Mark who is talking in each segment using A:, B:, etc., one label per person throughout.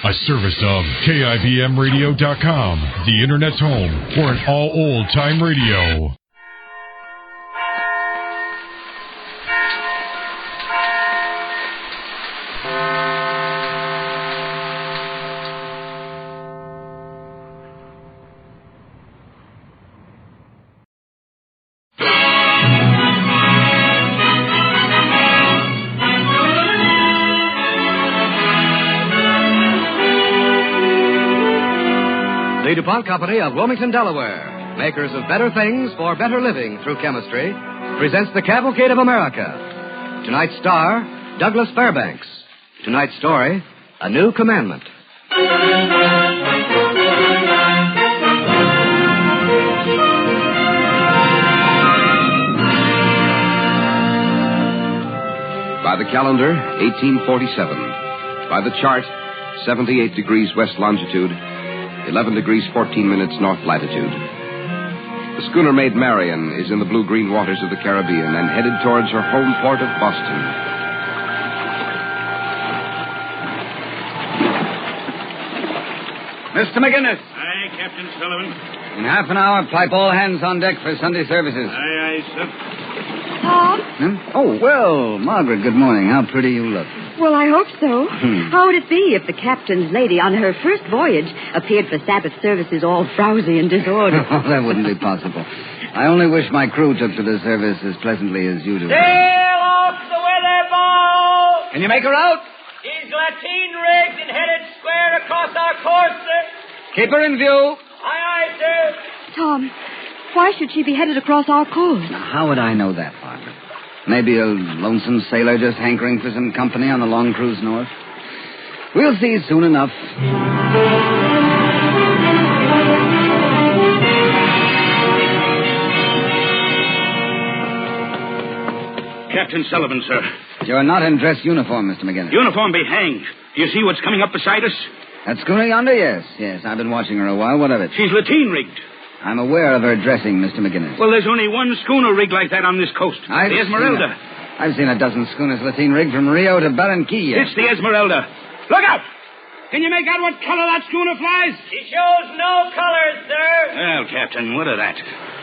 A: A service of KIBMradio.com, the Internet's home for an all old-time radio.
B: The DuPont Company of Wilmington, Delaware, makers of better things for better living through chemistry, presents the Cavalcade of America. Tonight's star, Douglas Fairbanks. Tonight's story, A New Commandment.
C: By the calendar, 1847. By the chart, 78 degrees west longitude, 11 degrees 14 minutes north latitude. The schooner Maid Marian is in the blue-green waters of the Caribbean and headed towards her home port of Boston.
D: Mr. McGinnis.
E: Aye, Captain Sullivan.
D: In half an hour, pipe all hands on deck for Sunday services.
E: Aye, sir.
F: Tom?
D: Oh, well, Margaret, good morning. How pretty you look.
F: Well, I hope so. How would it be if the captain's lady on her first voyage appeared for Sabbath services all frowsy and disordered?
D: Oh, that wouldn't be possible. I only wish my crew took to the service as pleasantly as you do.
G: Sail off the weather ball!
D: Can you make her out?
G: She's lateen rigged and headed square across our course, sir.
D: Keep her in view.
G: Aye, aye, sir.
F: Tom, why should she be headed across our course?
D: Now, how would I know that, Margaret? Maybe a lonesome sailor just hankering for some company on the long cruise north. We'll see soon enough.
E: Captain Sullivan, sir.
D: You're not in dress uniform, Mr. McGinnis.
E: Uniform be hanged. Do you see what's coming up beside us?
D: That schooner yonder? Yes. I've been watching her a while. What of it?
E: She's lateen rigged.
D: I'm aware of her dressing, Mr. McGinnis.
E: Well, there's only one schooner rigged like that on this coast. The Esmeralda.
D: I've seen a dozen schooners lateen rigged from Rio to Barranquilla.
E: It's the Esmeralda. Look out! Can you make out what color that schooner flies?
G: She shows no colors, sir.
E: Well, Captain, what of that?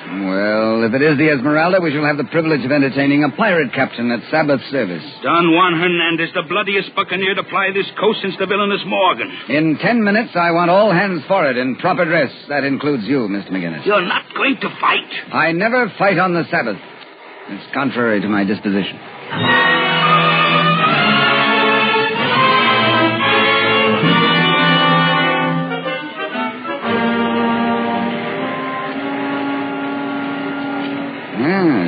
D: Well, if it is the Esmeralda, we shall have the privilege of entertaining a pirate captain at Sabbath service.
E: Don Juan Hernandez, the bloodiest buccaneer to ply this coast since the villainous Morgan.
D: In 10 minutes, I want all hands forward in proper dress. That includes you, Mr. McGinnis.
E: You're not going to fight.
D: I never fight on the Sabbath. It's contrary to my disposition.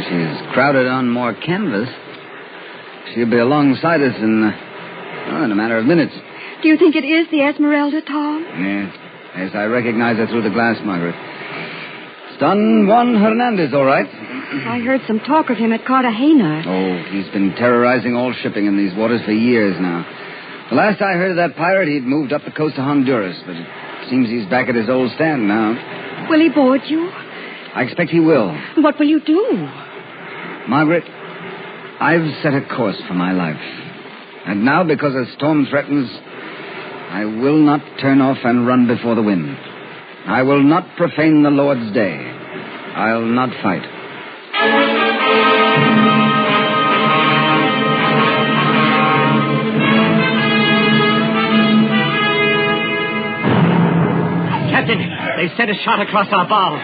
D: She's crowded on more canvas. She'll be alongside us in a matter of minutes.
F: Do you think it is the Esmeralda, Tom?
D: Yes, I recognize her through the glass, Margaret. It's Don Juan Hernandez, all right.
F: I heard some talk of him at Cartagena.
D: Oh, he's been terrorizing all shipping in these waters for years now. The last I heard of that pirate, he'd moved up the coast of Honduras, but it seems he's back at his old stand now.
F: Will he board you?
D: I expect he will.
F: What will you do?
D: Margaret, I've set a course for my life. And now, because a storm threatens, I will not turn off and run before the wind. I will not profane the Lord's day. I'll not fight.
G: Captain, they sent a shot across our bow.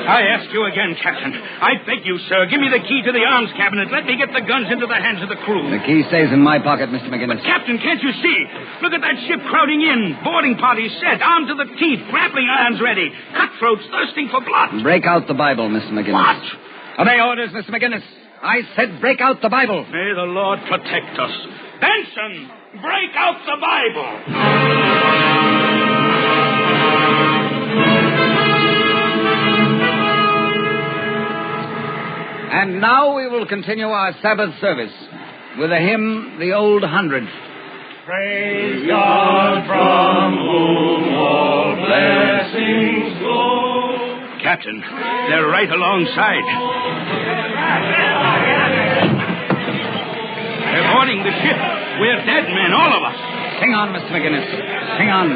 E: I ask you again, Captain. I beg you, sir, give me the key to the arms cabinet. Let me get the guns into the hands of the crew.
D: The key stays in my pocket, Mr. McGinnis.
E: But, Captain, can't you see? Look at that ship crowding in. Boarding parties set, armed to the teeth, grappling irons ready. Cutthroats thirsting for blood.
D: Break out the Bible, Mr. McGinnis.
E: What?
D: Obey orders, Mr. McGinnis. I said break out the Bible.
E: May the Lord protect us. Benson, break out the Bible.
D: And now we will continue our Sabbath service with a hymn, The Old Hundred.
H: Praise God from whom all blessings flow.
E: Captain, they're right alongside. They're boarding the ship. We're dead men, all of us.
D: Hang on, Mr. McGinnis. Hang on.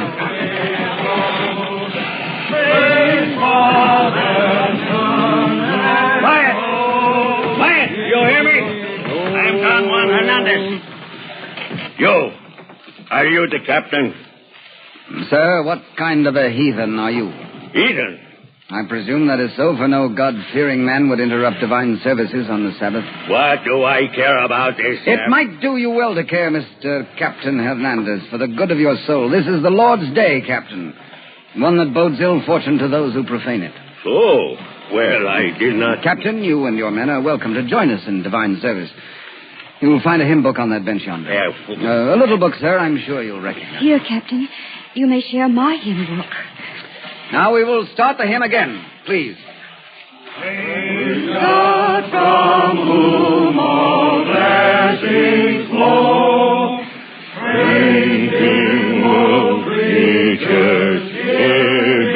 E: Quiet! You hear me? I'm Don Juan Hernandez. You. Are you the captain?
D: Sir, what kind of a heathen are you?
E: Heathen?
D: I presume that is so, for no God-fearing man would interrupt divine services on the Sabbath.
E: What do I care about this?
D: It might do you well to care, Mr. Captain Hernandez, for the good of your soul. This is the Lord's day, Captain. One that bodes ill fortune to those who profane it.
E: Oh, well, I did not...
D: Captain, you and your men are welcome to join us in divine service. You will find a hymn book on that bench yonder. A little book, sir, I'm sure you'll recognize.
F: Here, Captain. You may share my hymn book.
D: Now we will start the hymn again, please.
H: Praise God from whom all blessings flow. Praise Him, all creatures here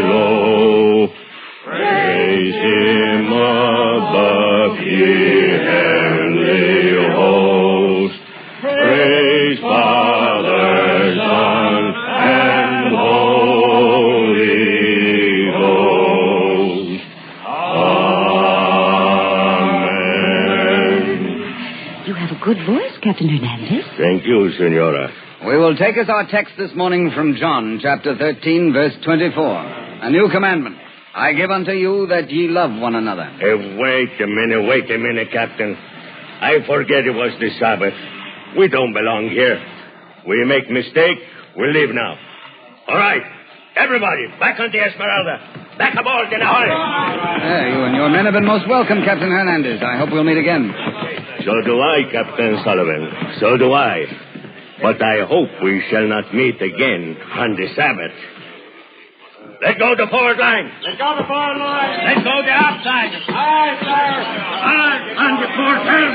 H: below. Praise Him above, ye heavenly hosts. Praise Father, Son, and Holy Ghost. Amen.
F: You have a good voice, Captain Hernandez.
E: Thank you, Senora.
D: We will take as our text this morning from John, chapter 13, verse 24. A new commandment. I give unto you that ye love one another.
E: Wait a minute, Captain. I forget it was the Sabbath. We don't belong here. We make mistake, we leave now. All right, everybody, back on the Esmeralda. Back aboard in a hurry.
D: You and your men have been most welcome, Captain Hernandez. I hope we'll meet again.
E: So do I, Captain Sullivan. So do I. But I hope we shall not meet again on the Sabbath. Let go the forward line.
G: Let's go the forward line.
E: Let go the outside.
G: Aye, sir.
E: On the port turn.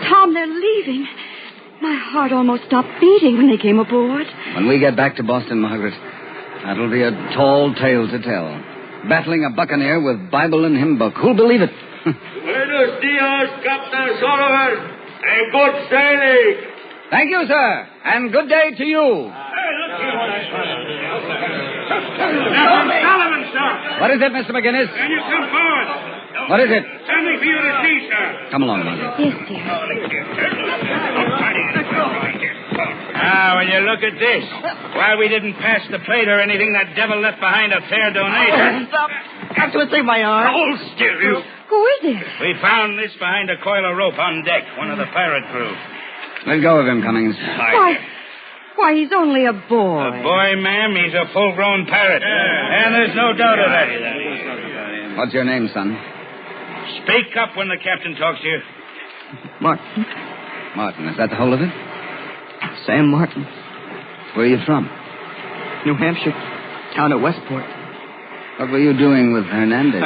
F: Tom, they're leaving. My heart almost stopped beating when they came aboard.
D: When we get back to Boston, Margaret, that'll be a tall tale to tell. Battling a buccaneer with Bible and hymn book. Who'll believe it?
E: Buenos dias, Captain Sullivan. And good sailing.
D: Thank you, sir. And good day to you.
E: Captain Sullivan, sir.
D: What is it, Mr. McGinnis?
E: Can you come forward?
D: What is it?
E: Something for you to see, sir.
D: Come along, Margaret.
F: Yes, dear.
E: Now, will you look at this? While we didn't pass the plate or anything, that devil left behind a fair donation.
G: Got to save my arm.
E: Hold still, you.
F: Who is it?
E: We found this behind a coil of rope on deck, one of the pirate crew.
D: Let go of him, Cummings.
F: Why, he's only a boy.
E: A boy, ma'am, he's a full-grown pirate. And there's no doubt of that.
D: What's your name, son?
E: Speak up when the captain talks to you.
G: Martin.
D: Martin. Is that the whole of it?
G: Sam Martin.
D: Where are you from?
G: New Hampshire. Town of Westport.
D: What were you doing with Hernandez?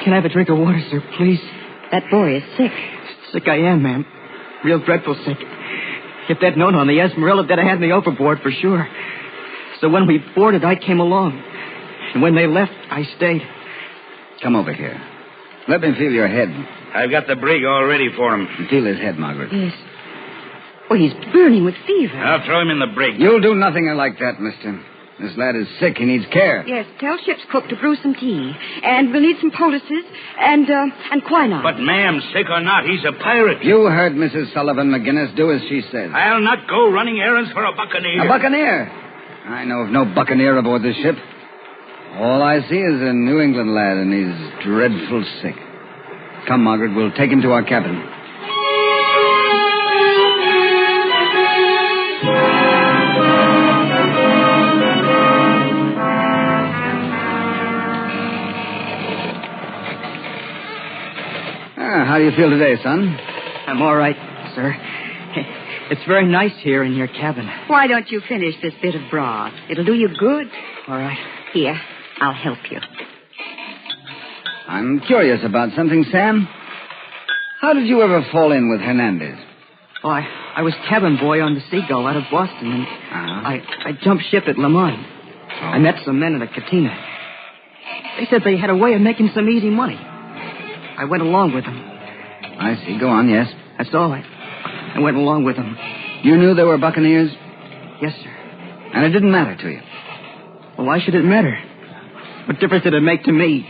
G: Can I have a drink of water, sir, please?
F: That boy is sick.
G: Sick I am, ma'am. Real dreadful sick. If they'd known on the Esmeralda, they'd have had me overboard for sure. So when we boarded, I came along. And when they left, I stayed.
D: Come over here. Let me feel your head.
E: I've got the brig all ready for him.
D: Feel his head, Margaret.
F: Yes. Well, he's burning with fever.
E: I'll throw him in the brig.
D: You'll do nothing like that, mister. This lad is sick. He needs care.
F: Yes, tell ship's cook to brew some tea. And we'll need some poultices and quinine.
E: But, ma'am, sick or not, he's a pirate.
D: You heard Mrs. Sullivan McGinnis. Do as she says.
E: I'll not go running errands for a buccaneer.
D: A buccaneer? I know of no buccaneer aboard this ship. All I see is a New England lad, and he's dreadful sick. Come, Margaret, we'll take him to our cabin. How do you feel today, son?
G: I'm all right, sir. It's very nice here in your cabin.
F: Why don't you finish this bit of broth? It'll do you good.
G: All right.
F: Here, I'll help you.
D: I'm curious about something, Sam. How did you ever fall in with Hernandez?
G: Oh, I was cabin boy on the Seagull out of Boston, and I jumped ship at Le Mans. I met some men at a cantina. They said they had a way of making some easy money. I went along with them.
D: I see. Go on, yes.
G: That's all. I went along with them.
D: You knew they were buccaneers?
G: Yes, sir.
D: And it didn't matter to you?
G: Well, why should it matter? What difference did it make to me?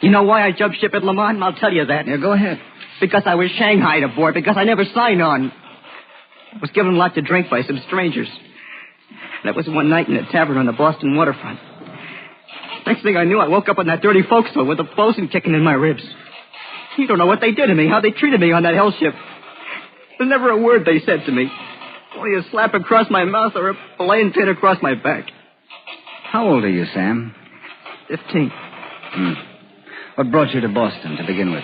G: You know why I jumped ship at Lamont? I'll tell you that.
D: Yeah, go ahead.
G: Because I was shanghaied aboard. Because I never signed on. I was given a lot to drink by some strangers. That was one night in a tavern on the Boston waterfront. Next thing I knew, I woke up in that dirty forecastle with a bosun kicking in my ribs. You don't know what they did to me, how they treated me on that hell ship. There's never a word they said to me. Only a slap across my mouth or a belaying pin across my back.
D: How old are you, Sam?
G: 15.
D: What brought you to Boston to begin with?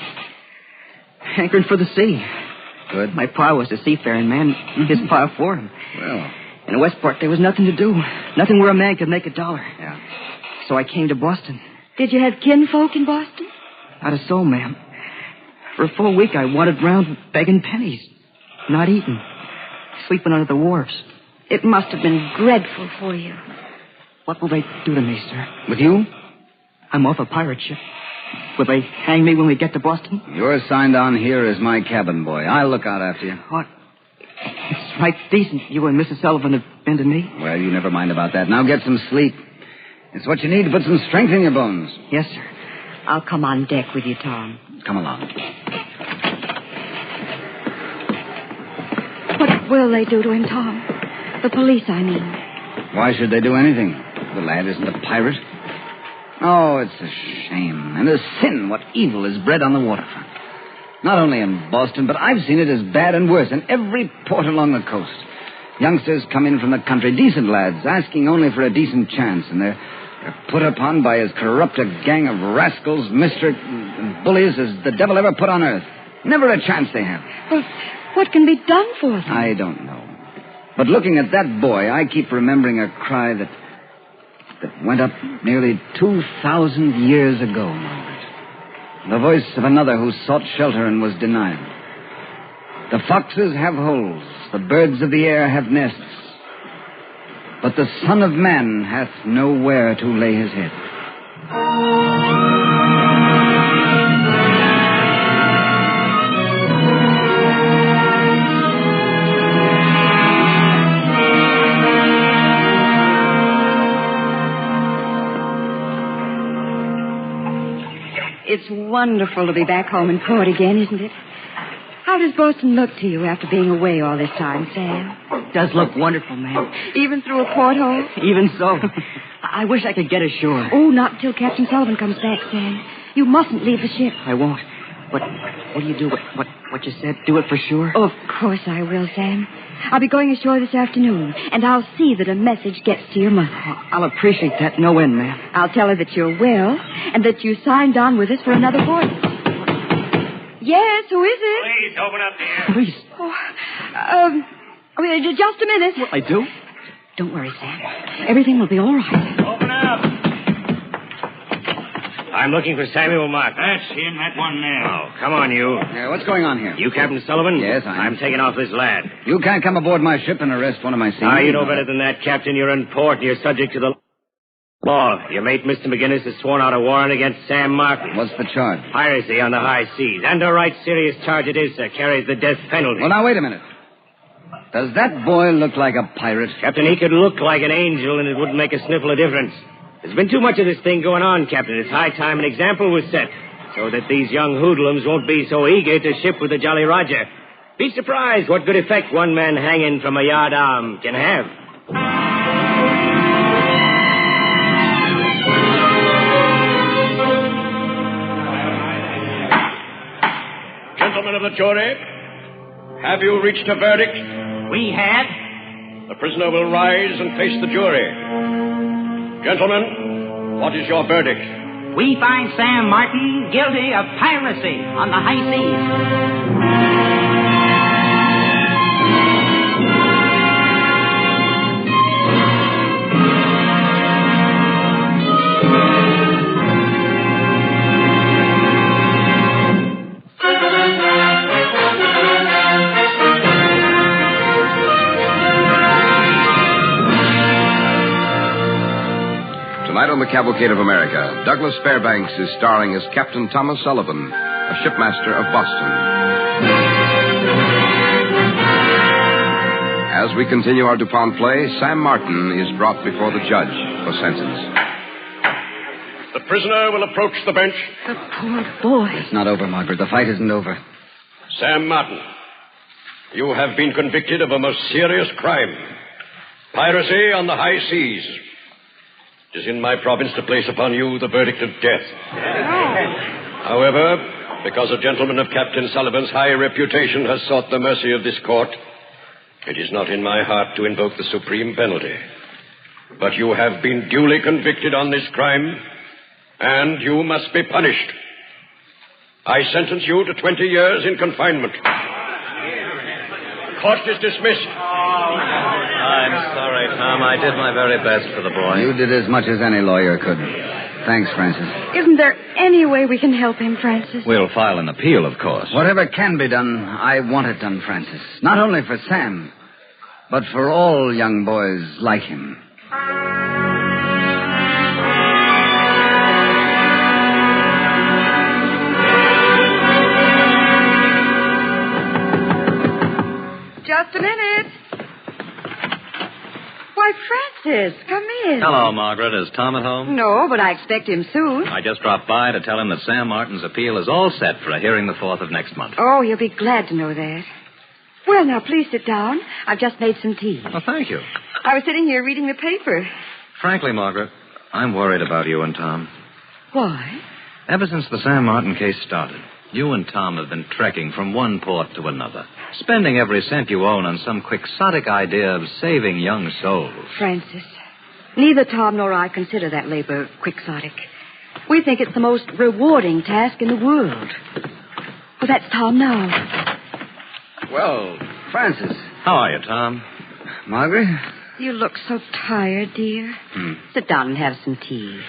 G: Hankering for the sea.
D: Good.
G: My pa was a seafaring man. His pa for him.
D: Well.
G: In Westport, there was nothing to do. Nothing where a man could make $1.
D: Yeah.
G: So I came to Boston.
F: Did you have kinfolk in Boston?
G: Not a soul, ma'am. For a full week, I wandered round begging pennies. Not eating. Sleeping under the wharves.
F: It must have been dreadful for you.
G: What will they do to me, sir?
D: With you?
G: I'm off a pirate ship. Will they hang me when we get to Boston?
D: You're signed on here as my cabin boy. I'll look out after you.
G: What? It's right decent you and Mrs. Sullivan have been to me.
D: Well, you never mind about that. Now get some sleep. It's what you need to put some strength in your bones.
G: Yes, sir.
F: I'll come on deck with you, Tom.
D: Come along.
F: What will they do to him, Tom? The police, I mean.
D: Why should they do anything? The lad isn't a pirate. Oh, it's a shame and a sin what evil is bred on the waterfront. Not only in Boston, but I've seen it as bad and worse in every port along the coast. Youngsters come in from the country, decent lads, asking only for a decent chance, and they're put upon by as corrupt a gang of rascals, and bullies as the devil ever put on earth. Never a chance they have.
F: Well, what can be done for them?
D: I don't know. But looking at that boy, I keep remembering a cry that went up nearly 2,000 years ago, Margaret. The voice of another who sought shelter and was denied. The foxes have holes, the birds of the air have nests, but the Son of Man hath nowhere to lay his head.
F: It's wonderful to be back home in port again, isn't it? How does Boston look to you after being away all this time, Sam?
G: It does look wonderful, ma'am.
F: Even through a porthole?
G: Even so. I wish I could get ashore.
F: Oh, not until Captain Sullivan comes back, Sam. You mustn't leave the ship.
G: I won't. But will you do what you said? Do it for sure?
F: Oh, of course I will, Sam. I'll be going ashore this afternoon, and I'll see that a message gets to your mother.
G: I'll appreciate that no end, ma'am.
F: I'll tell her that you're well, and that you signed on with us for another voyage. Yes, who is it?
E: Please, open up there.
G: Please.
F: Just a minute.
G: Well, I do?
F: Don't worry, Sam. Everything will be all right.
E: Open up. I'm looking for Samuel Mark.
H: That's him, that one there.
E: Oh, come on, you.
D: What's going on here?
E: You Captain Sullivan?
D: Yes,
E: I'm taking off this lad.
D: You can't come aboard my ship and arrest one of my seamen.
E: You know better than that, Captain. You're in port and you're subject to the law. Your mate, Mr. McGinnis, has sworn out a warrant against Sam Martin.
D: What's the charge?
E: Piracy on the high seas. And a right serious charge it is, sir. Carries the death penalty.
D: Well, now, wait a minute. Does that boy look like a pirate?
E: Captain, he could look like an angel and it wouldn't make a sniffle of difference. There's been too much of this thing going on, Captain. It's high time an example was set so that these young hoodlums won't be so eager to ship with the Jolly Roger. Be surprised what good effect one man hanging from a yard arm can have.
H: Gentlemen of the jury, have you reached a verdict?
I: We have.
H: The prisoner will rise and face the jury. Gentlemen, what is your verdict?
I: We find Sam Martin guilty of piracy on the high seas.
C: Tonight on the Cavalcade of America, Douglas Fairbanks is starring as Captain Thomas Sullivan, a shipmaster of Boston. As we continue our DuPont play, Sam Martin is brought before the judge for sentence.
H: The prisoner will approach the bench.
F: The poor boy.
D: It's not over, Margaret. The fight isn't over.
H: Sam Martin, you have been convicted of a most serious crime. Piracy on the high seas. It is in my province to place upon you the verdict of death. However, because a gentleman of Captain Sullivan's high reputation has sought the mercy of this court, it is not in my heart to invoke the supreme penalty. But you have been duly convicted on this crime, and you must be punished. I sentence you to 20 years in confinement. Court is dismissed.
J: I'm sorry, Tom. I did my very best for the boy.
D: You did as much as any lawyer could. Thanks, Francis.
F: Isn't there any way we can help him, Francis?
J: We'll file an appeal, of course.
D: Whatever can be done, I want it done, Francis. Not only for Sam, but for all young boys like him.
F: Just a minute. Why, Francis, come in.
J: Hello, Margaret. Is Tom at home?
F: No, but I expect him soon.
J: I just dropped by to tell him that Sam Martin's appeal is all set for a hearing the 4th of next month.
F: Oh, he'll be glad to know that. Well, now, please sit down. I've just made some tea.
J: Well, thank you.
F: I was sitting here reading the paper.
J: Frankly, Margaret, I'm worried about you and Tom.
F: Why?
J: Ever since the Sam Martin case started, you and Tom have been trekking from one port to another, spending every cent you own on some quixotic idea of saving young souls.
F: Francis, neither Tom nor I consider that labor quixotic. We think it's the most rewarding task in the world. Well, that's Tom now.
D: Well, Francis.
J: How are you, Tom?
D: Margaret?
F: You look so tired, dear. Sit down and have some tea.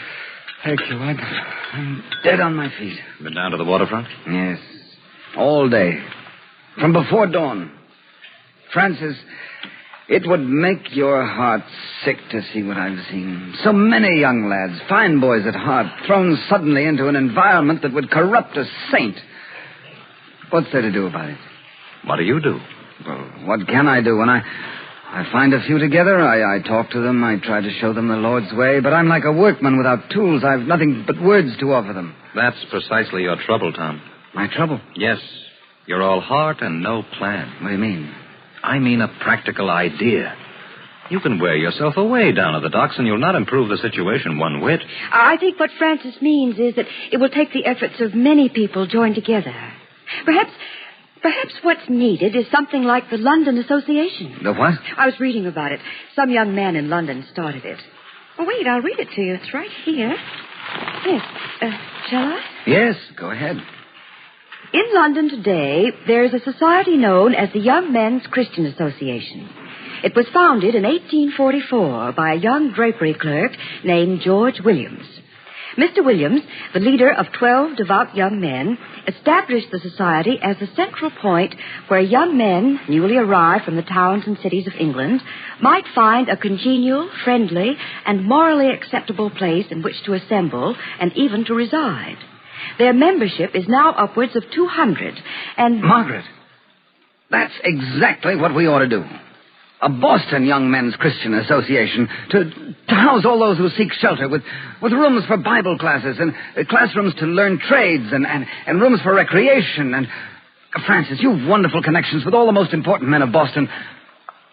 D: Thank you. I'm dead on my feet.
J: Been down to the waterfront?
D: Yes. All day. From before dawn. Francis, it would make your heart sick to see what I've seen. So many young lads, fine boys at heart, thrown suddenly into an environment that would corrupt a saint. What's there to do about it?
J: What do you do?
D: Well, what can I do? When I find a few together, I talk to them, I try to show them the Lord's way, but I'm like a workman without tools. I've nothing but words to offer them.
J: That's precisely your trouble, Tom.
D: My trouble?
J: Yes. You're all heart and no plan.
D: What do you mean?
J: I mean a practical idea. You can wear yourself away down at the docks and you'll not improve the situation one whit.
F: I think what Francis means is that it will take the efforts of many people joined together. Perhaps what's needed is something like the London Association.
D: The what?
F: I was reading about it. Some young man in London started it. Oh, wait, I'll read it to you. It's right here. Yes. Shall I?
D: Yes, go ahead.
F: In London today, there is a society known as the Young Men's Christian Association. It was founded in 1844 by a young drapery clerk named George Williams. Mr. Williams, the leader of 12 devout young men, established the society as a central point where young men, newly arrived from the towns and cities of England, might find a congenial, friendly, and morally acceptable place in which to assemble and even to reside. Their membership is now upwards of 200, and...
D: Margaret, that's exactly what we ought to do. A Boston Young Men's Christian Association to house all those who seek shelter with rooms for Bible classes and classrooms to learn trades and rooms for recreation. And, Francis, you've wonderful connections with all the most important men of Boston.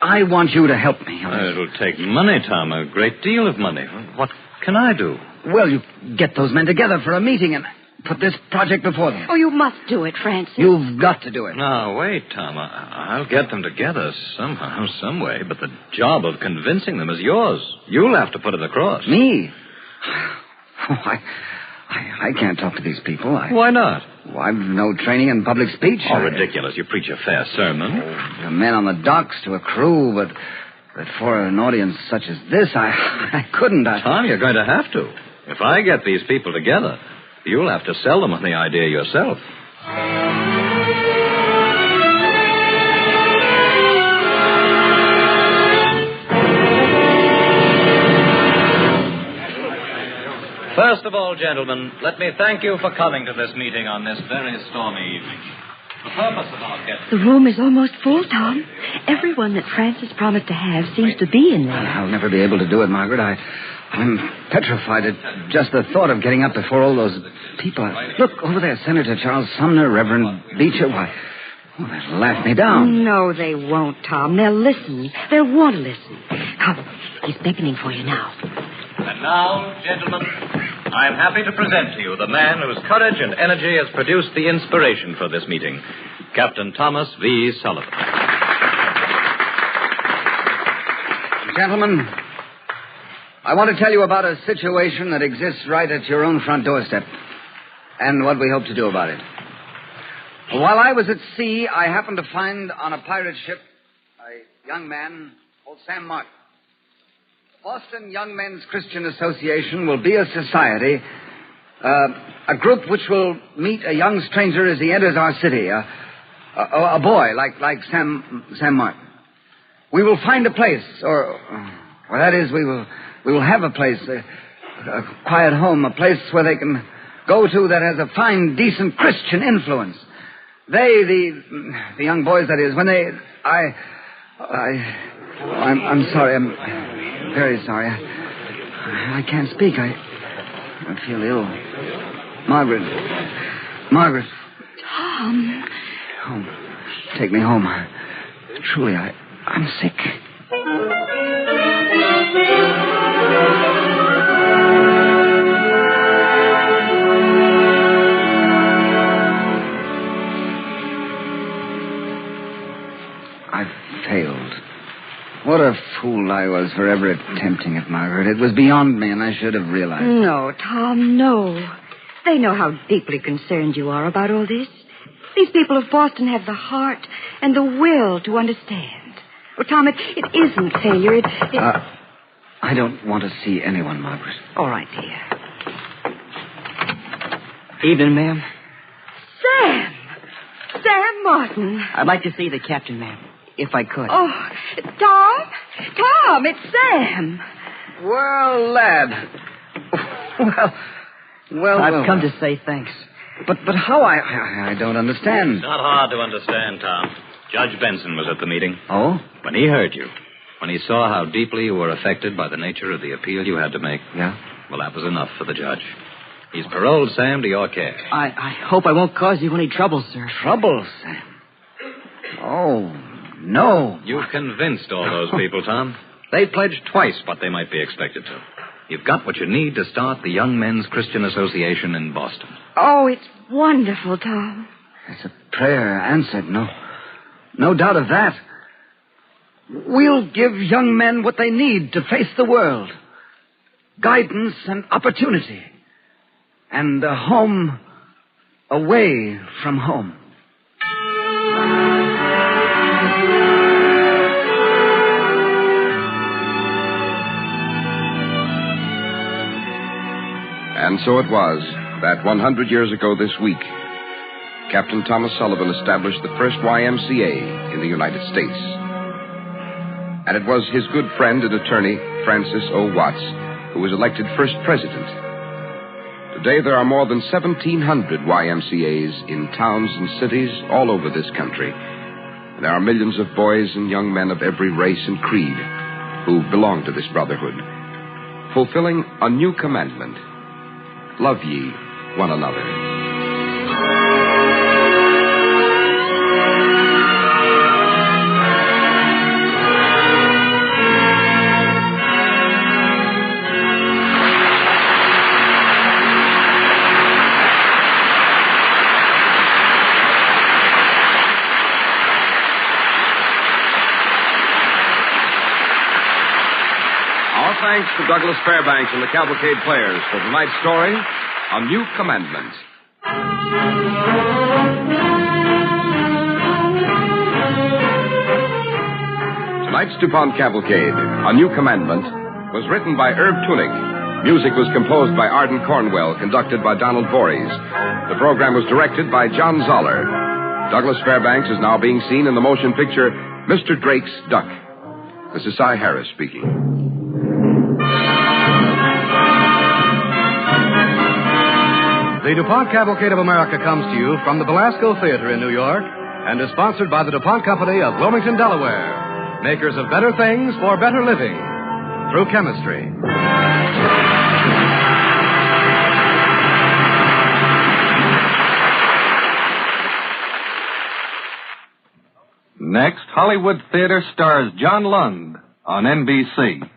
D: I want you to help me.
J: It'll take money, Tom, a great deal of money. What can I do?
D: Well, you get those men together for a meeting and put this project before them.
F: Oh, you must do it, Francis.
D: You've got to do it.
J: No, wait, Tom. I'll get them together somehow, some way, but the job of convincing them is yours. You'll have to put it across.
D: Me? Oh, I can't talk to these people.
J: Why not?
D: Well, I've no training in public speech.
J: Oh, ridiculous. You preach a fair sermon.
D: The men on the docks to a crew, but for an audience such as this, I couldn't.
J: Tom, you're going to have to. If I get these people together, you'll have to sell them on the idea yourself.
K: First of all, gentlemen, let me thank you for coming to this meeting on this very stormy evening.
J: the purpose of our guest?
F: The room is almost full, Tom. Everyone that Francis promised to have seems to be in there.
D: I'll never be able to do it, Margaret. I'm petrified at just the thought of getting up before all those people. Look, over there, Senator Charles Sumner, Reverend Beecher. Why, they'll laugh me down.
F: No, they won't, Tom. They'll listen. They'll want to listen. Come, he's beckoning for you now.
J: And now, gentlemen, I am happy to present to you the man whose courage and energy has produced the inspiration for this meeting, Captain Thomas V. Sullivan.
D: Gentlemen, I want to tell you about a situation that exists right at your own front doorstep, and what we hope to do about it. While I was at sea, I happened to find on a pirate ship a young man called Sam Martin. The Boston Young Men's Christian Association will be a society, a group which will meet a young stranger as he enters our city, a boy like Sam Martin. We will find a place, or that is, we will have a place, a quiet home, a place where they can go to that has a fine, decent Christian influence. They, the young boys, that is, when they, I'm sorry, I'm very sorry. I can't speak. I feel ill. Margaret.
F: Tom.
D: Home. Take me home. Truly, I'm sick. I've failed. What a fool I was for ever attempting it, Margaret. It was beyond me, and I should have realized.
F: No, Tom, no. They know how deeply concerned you are about all this. These people of Boston have the heart and the will to understand. Oh, Tom, it isn't failure.
D: I don't want to see anyone, Margaret.
F: All right, dear.
G: Evening, ma'am.
F: Sam Martin.
G: I'd like to see the captain, ma'am, if I could.
F: Oh, Tom, it's Sam.
D: Well, lad. Well,
G: I've come to say thanks.
D: But how? I don't understand.
J: It's not hard to understand, Tom. Judge Benson was at the meeting.
D: Oh?
J: When he heard you, when he saw how deeply you were affected by the nature of the appeal you had to make.
D: Yeah?
J: Well, that was enough for the judge. He's paroled Sam to your care.
G: I hope I won't cause you any trouble, sir.
D: Trouble, Sam? Oh, no.
J: You've convinced all those people, Tom. They pledged twice what they might be expected to. You've got what you need to start the Young Men's Christian Association in Boston.
F: Oh, it's wonderful, Tom.
D: It's a prayer answered, no doubt of that. We'll give young men what they need to face the world. Guidance and opportunity. And a home away from home.
C: And so it was that 100 years ago this week, Captain Thomas Sullivan established the first YMCA in the United States. And it was his good friend and attorney, Francis O. Watts, who was elected first president. Today, there are more than 1,700 YMCAs in towns and cities all over this country. And there are millions of boys and young men of every race and creed who belong to this brotherhood, fulfilling a new commandment: love ye one another. Thanks to Douglas Fairbanks and the Cavalcade Players for tonight's story, A New Commandment. Tonight's DuPont Cavalcade, A New Commandment, was written by Herb Tunick. Music was composed by Arden Cornwell, conducted by Donald Voorhees. The program was directed by John Zoller. Douglas Fairbanks is now being seen in the motion picture Mr. Drake's Duck. This is Cy Harris speaking.
B: The DuPont Cavalcade of America comes to you from the Belasco Theater in New York and is sponsored by the DuPont Company of Wilmington, Delaware, makers of better things for better living through chemistry.
K: Next, Hollywood Theater stars John Lund on NBC.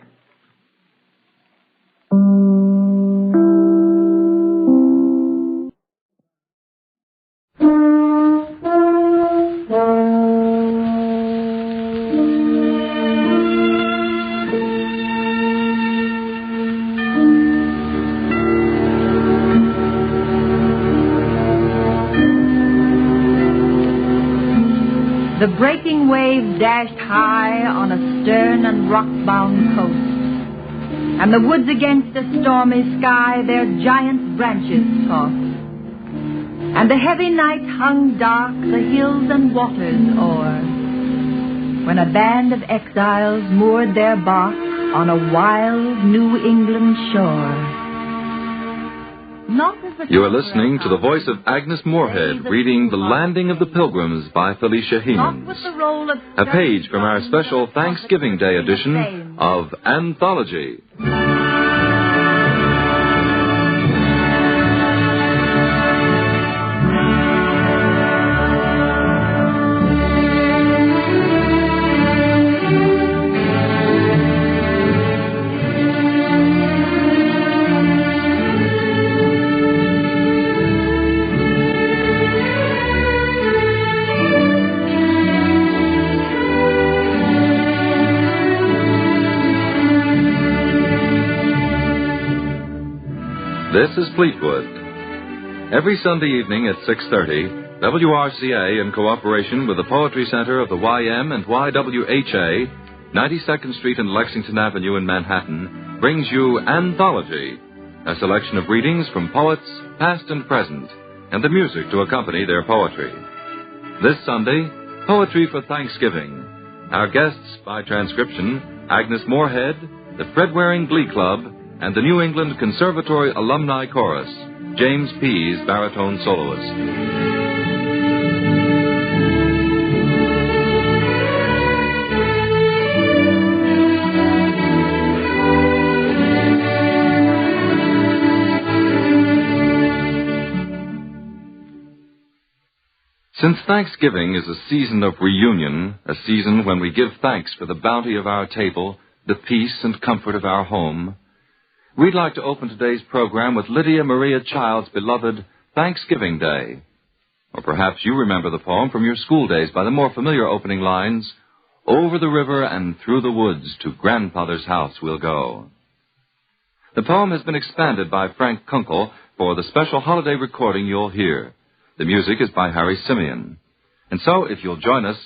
L: The breaking wave dashed high on a stern and rock-bound coast, and the woods against a stormy sky their giant branches tossed. And the heavy night hung dark the hills and waters o'er, when a band of exiles moored their bark on a wild New England shore.
M: You are listening to the voice of Agnes Moorehead reading The Landing of the Pilgrims by Felicia Hemans, a page from our special Thanksgiving Day edition of Anthology. This is Fleetwood. Every Sunday evening at 6:30, WRCA, in cooperation with the Poetry Center of the YM and YWHA, 92nd Street and Lexington Avenue in Manhattan, brings you Anthology, a selection of readings from poets, past and present, and the music to accompany their poetry. This Sunday, Poetry for Thanksgiving. Our guests by transcription, Agnes Moorehead, the Fred Waring Glee Club, and the New England Conservatory Alumni Chorus, James Pease, baritone soloist. Since Thanksgiving is a season of reunion, a season when we give thanks for the bounty of our table, the peace and comfort of our home, we'd like to open today's program with Lydia Maria Child's beloved Thanksgiving Day. Or perhaps you remember the poem from your school days by the more familiar opening lines, "Over the river and through the woods to grandfather's house we'll go." The poem has been expanded by Frank Kunkel for the special holiday recording you'll hear. The music is by Harry Simeon. And so, if you'll join us,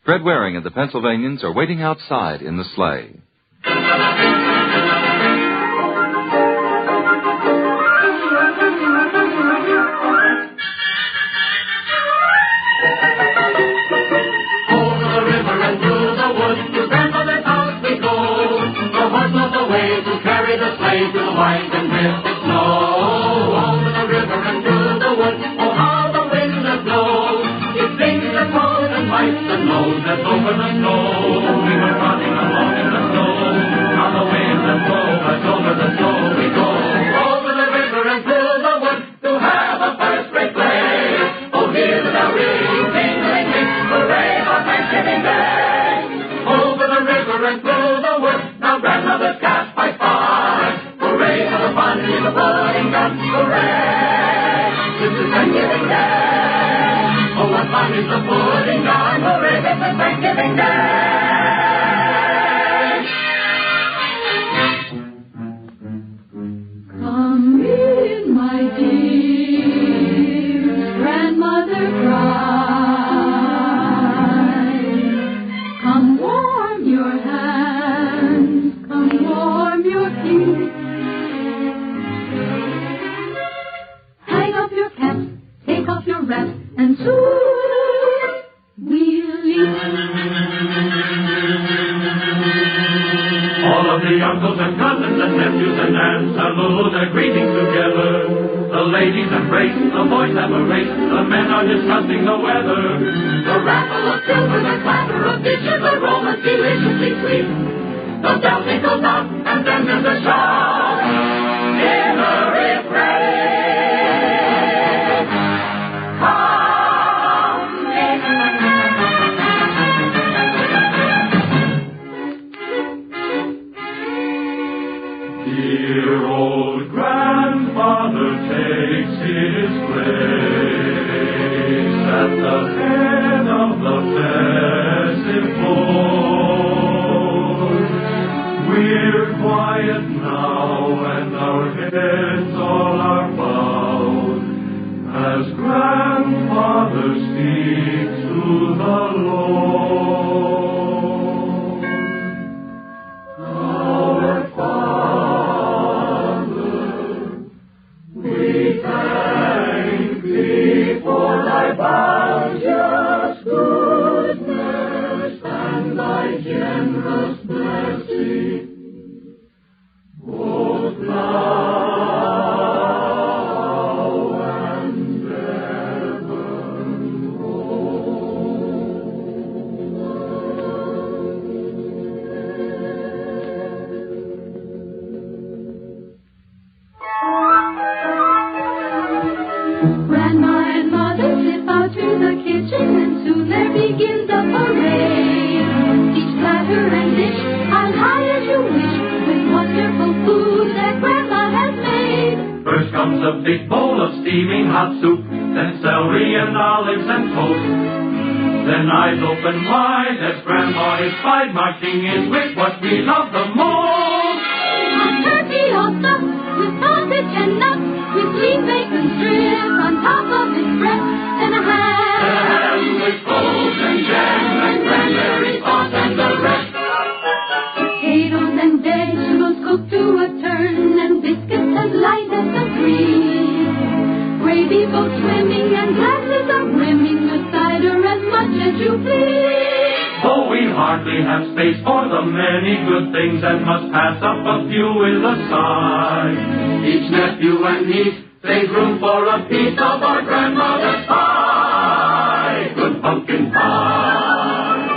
M: Fred Waring and the Pennsylvanians are waiting outside in the sleigh.
N: Over the snow, we were running along in the snow. On the waves that blow us over the snow we go. Over the river and through the woods to have a first-rate play. Oh, hear the bell ring, tingling, ring, hooray for Thanksgiving Day. Over the river and through the woods, now grandmother's cat by far. Hooray for the fun in the pudding gun, hooray. This is Thanksgiving Day. Oh, what fun is the pudding gun, hooray, this is Thanksgiving Day.
O: Come in, my dear, grandmother cries. Come warm your hands, come warm your feet. Hang up your cap, take off your wrap, and soon we'll eat.
N: All of the uncles and cousins and nephews and aunts salute their greetings together. The ladies embrace, the boys have a race, the men are discussing the weather. The rattle of silver, the clatter of dishes, the romance deliciously sweet. The bell tinkles out, and then there's a shout. Dinner is ready. Come in. Dear old grandfather takes his place at the head of the festive board. We're quiet now and our heads all are bowed as grandfather speaks to the Lord. Our Father, we thank thee for thy bounteous goodness and thy generous blessing, both now and
O: Grandma and Mother slip out to the kitchen, and soon there begins a parade. Each platter and dish as high as you wish, with wonderful food that Grandma has made.
N: First comes a big bowl of steaming hot soup, then celery and olives and toast. Then eyes open wide as Grandma is spied, marking his wit what we love the most.
O: A turkey all stuffed with sausage and nuts, with sweet bacon strip on top of his breast, and a ham
N: with coals and jam and cranberry sauce and the rest.
O: Potatoes and vegetables cooked to a turn, and biscuits as light as the breeze. Gravy both swimming and glasses are brimming with cider as much as you please.
N: Though we hardly have space for the many good things and must pass up a few with a sigh, each nephew and niece save room for a piece of our grandmother's pie. Good pumpkin pie.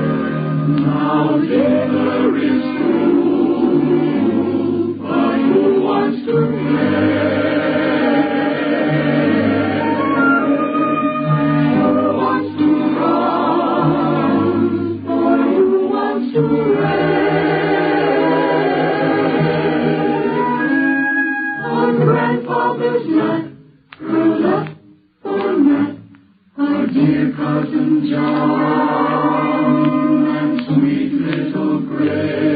N: Now dinner is through, but who wants to play? Who wants to run? Or who wants to rest? On grandfather's lap, curled up for nap, our dear cousin John and sweet little Grace.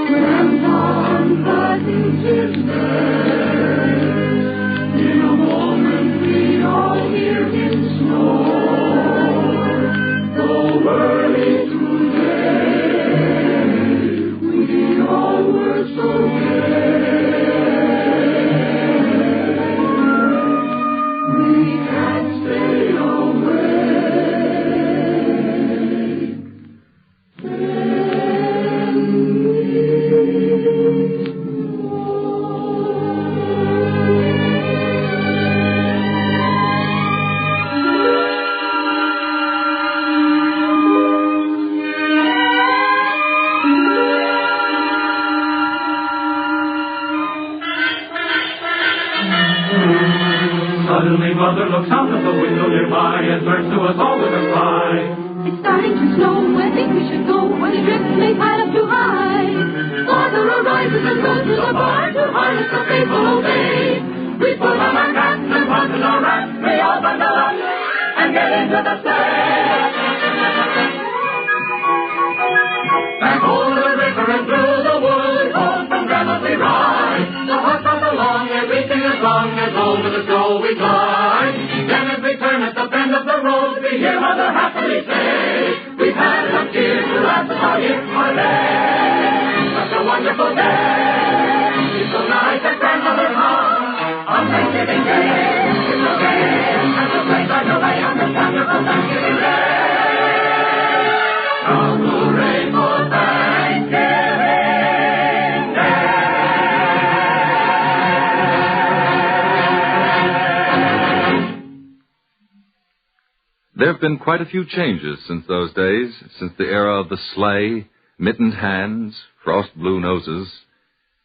N: Grandpa unbuttons his vest. In a moment we all hear him snore. Though early today, we all were so gay. We can't stay away. Suddenly Mother looks out of the window nearby and turns to us all with a cry.
O: It's starting to snow, I think we should go, where the drifts may pile up too high. Father arises and goes to the barn to harness the faithful old bay. We put on our caps and button our wraps, we all bundle up and get into the sleigh. Back over the river and through the woods, home from Grandma's we ride. The horse runs along, everything is long, as over the snow we glide. Then as we turn at the bend of the road, we hear Mother happily say, we've had enough tears to last us
N: joy is my day. Such a wonderful day. It's so nice at grandmother's house on Thanksgiving Day. It's a day and the place I know I am the wonderful Thanksgiving Day. Oh, hooray for Thanksgiving Day.
M: There have been quite a few changes since those days, since the era of the sleigh, mittened hands, frost blue noses.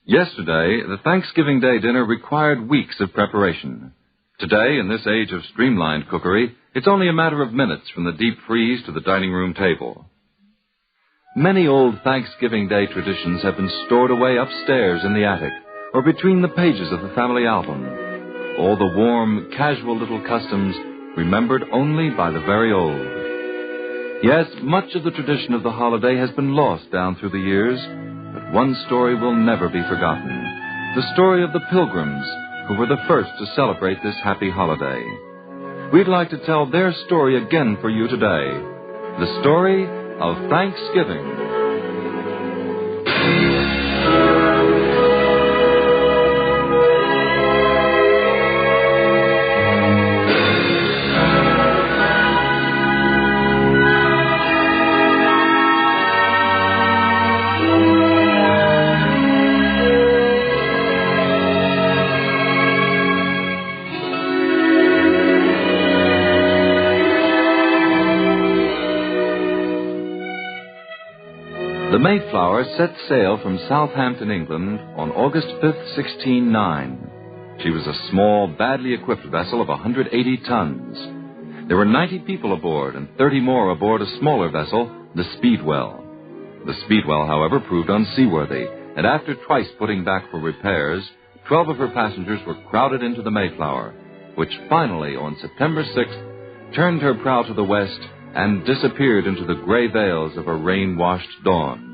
M: Yesterday, the Thanksgiving Day dinner required weeks of preparation. Today, in this age of streamlined cookery, it's only a matter of minutes from the deep freeze to the dining room table. Many old Thanksgiving Day traditions have been stored away upstairs in the attic or between the pages of the family album. All the warm, casual little customs remembered only by the very old. Yes, much of the tradition of the holiday has been lost down through the years, but one story will never be forgotten. The story of the Pilgrims, who were the first to celebrate this happy holiday. We'd like to tell their story again for you today. The story of Thanksgiving. The Mayflower set sail from Southampton, England, on August 5th, 1609. She was a small, badly equipped vessel of 180 tons. There were 90 people aboard and 30 more aboard a smaller vessel, the Speedwell. The Speedwell, however, proved unseaworthy, and after twice putting back for repairs, 12 of her passengers were crowded into the Mayflower, which finally, on September 6th, turned her prow to the west and disappeared into the gray veils of a rain-washed dawn.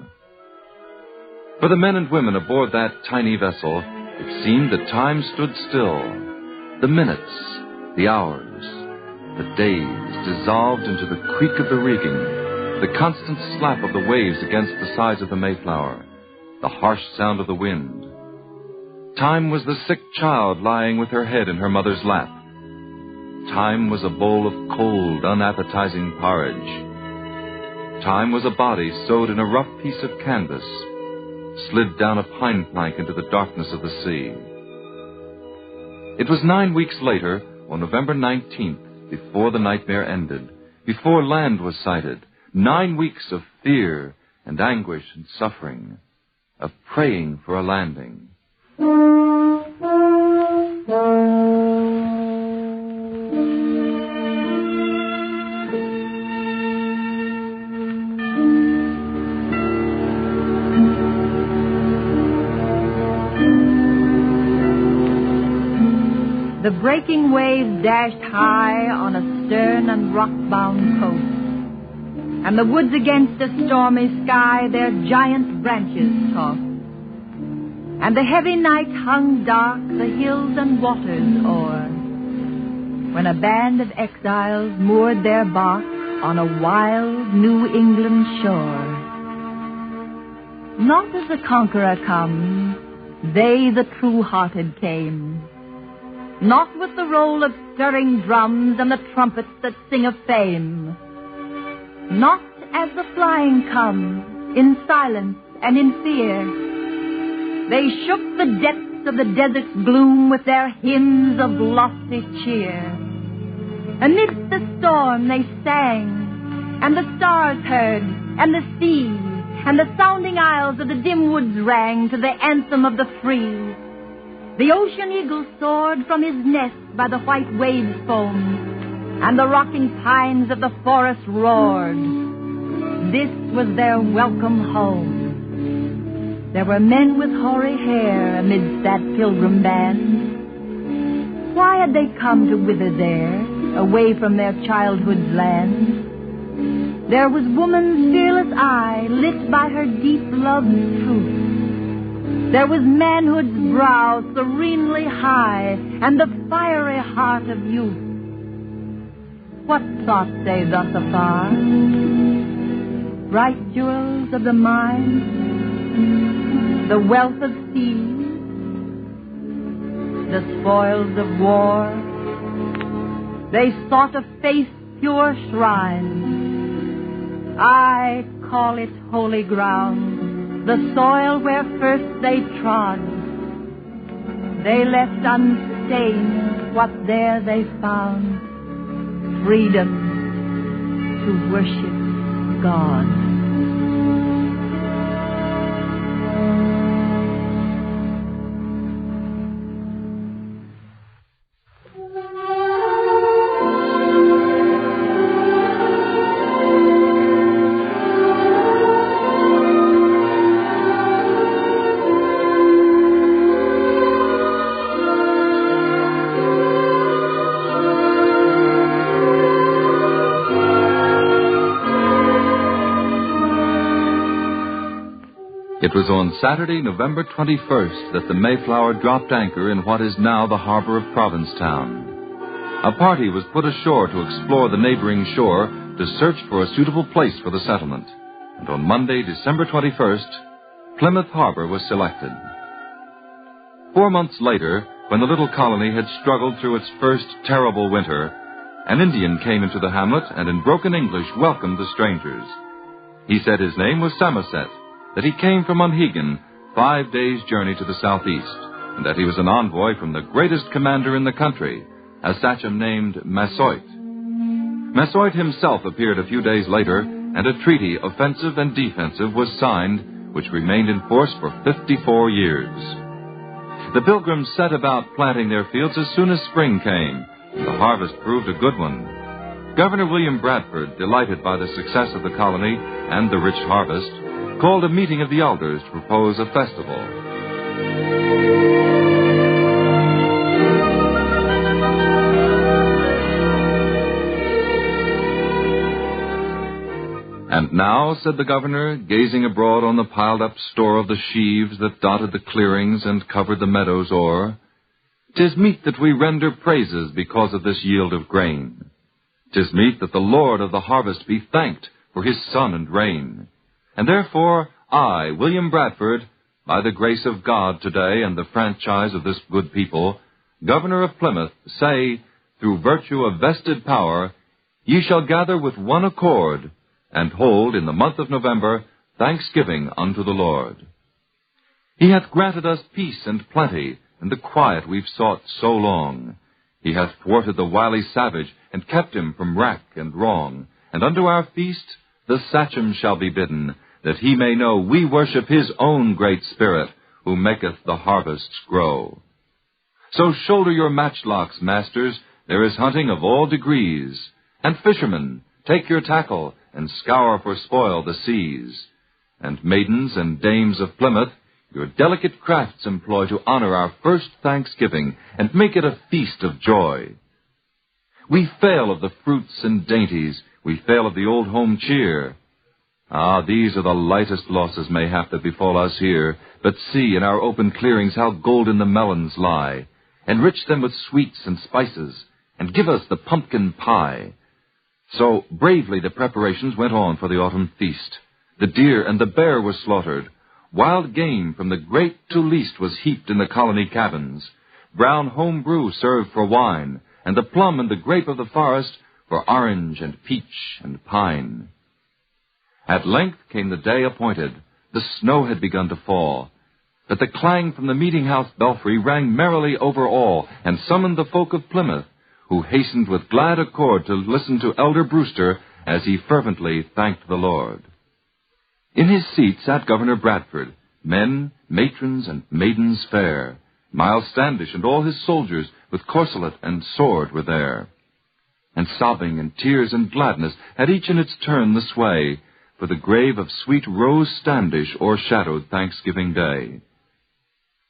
M: For the men and women aboard that tiny vessel, it seemed that time stood still. The minutes, the hours, the days dissolved into the creak of the rigging, the constant slap of the waves against the sides of the Mayflower, the harsh sound of the wind. Time was the sick child lying with her head in her mother's lap. Time was a bowl of cold, unappetizing porridge. Time was a body sewed in a rough piece of canvas, slid down a pine plank into the darkness of the sea. It was 9 weeks later, on November 19th, before the nightmare ended, before land was sighted, 9 weeks of fear and anguish and suffering, of praying for a landing.
L: The breaking waves dashed high on a stern and rock-bound coast, and the woods against a stormy sky their giant branches tossed, and the heavy night hung dark the hills and waters o'er, when a band of exiles moored their bark on a wild New England shore. Not as the conqueror comes, they the true-hearted came, not with the roll of stirring drums and the trumpets that sing of fame. Not as the flying come, in silence and in fear. They shook the depths of the desert's gloom with their hymns of lofty cheer. Amidst the storm they sang, and the stars heard, and the sea, and the sounding aisles of the dim woods rang to the anthem of the free. The ocean eagle soared from his nest by the white waves foam, and the rocking pines of the forest roared. This was their welcome home. There were men with hoary hair amidst that pilgrim band. Why had they come to wither there, away from their childhood's land? There was woman's fearless eye lit by her deep love's truth. There was manhood's brow serenely high, and the fiery heart of youth. What thought they thus afar? bright jewels of the mine, the wealth of seas, the spoils of war. They sought a faith's pure shrine. I call it holy ground, the soil where first they trod. They left unstained what there they found, freedom to worship God.
M: It was on Saturday, November 21st, that the Mayflower dropped anchor in what is now the harbor of Provincetown. A party was put ashore to explore the neighboring shore to search for a suitable place for the settlement. And on Monday, December 21st, Plymouth Harbor was selected. 4 months later, when the little colony had struggled through its first terrible winter, an Indian came into the hamlet and in broken English welcomed the strangers. He said his name was Samoset, that he came from Monhegan, 5 days' journey to the southeast, and that he was an envoy from the greatest commander in the country, a sachem named Massasoit. Massasoit himself appeared a few days later, and a treaty, offensive and defensive, was signed, which remained in force for 54 years. The Pilgrims set about planting their fields as soon as spring came, and the harvest proved a good one. Governor William Bradford, delighted by the success of the colony and the rich harvest, called a meeting of the elders to propose a festival. And now, said the governor, gazing abroad on the piled-up store of the sheaves that dotted the clearings and covered the meadows o'er, 'tis meet that we render praises because of this yield of grain. 'Tis meet that the Lord of the harvest be thanked for his sun and rain. And therefore, I, William Bradford, by the grace of God today and the franchise of this good people, Governor of Plymouth, say, through virtue of vested power, ye shall gather with one accord, and hold in the month of November thanksgiving unto the Lord. He hath granted us peace and plenty, and the quiet we've sought so long. He hath thwarted the wily savage, and kept him from wrack and wrong. And unto our feast the sachem shall be bidden, that he may know we worship his own great spirit, who maketh the harvests grow. So shoulder your matchlocks, masters, there is hunting of all degrees. And fishermen, take your tackle, and scour for spoil the seas. And maidens and dames of Plymouth, your delicate crafts employ to honor our first Thanksgiving, and make it a feast of joy. We fail of the fruits and dainties, we fail of the old home cheer. Ah, these are the lightest losses mayhap that befall us here. But see, in our open clearings, how golden the melons lie. Enrich them with sweets and spices, and give us the pumpkin pie. So bravely the preparations went on for the autumn feast. The deer and the bear were slaughtered. Wild game from the great to least was heaped in the colony cabins. Brown home brew served for wine, and the plum and the grape of the forest for orange and peach and pine. At length came the day appointed. The snow had begun to fall. But the clang from the meeting-house belfry rang merrily over all, and summoned the folk of Plymouth, who hastened with glad accord to listen to Elder Brewster as he fervently thanked the Lord. In his seat sat Governor Bradford, men, matrons, and maidens fair. Miles Standish and all his soldiers with corselet and sword were there. And sobbing and tears and gladness had each in its turn the sway, for the grave of sweet Rose Standish o'ershadowed Thanksgiving Day.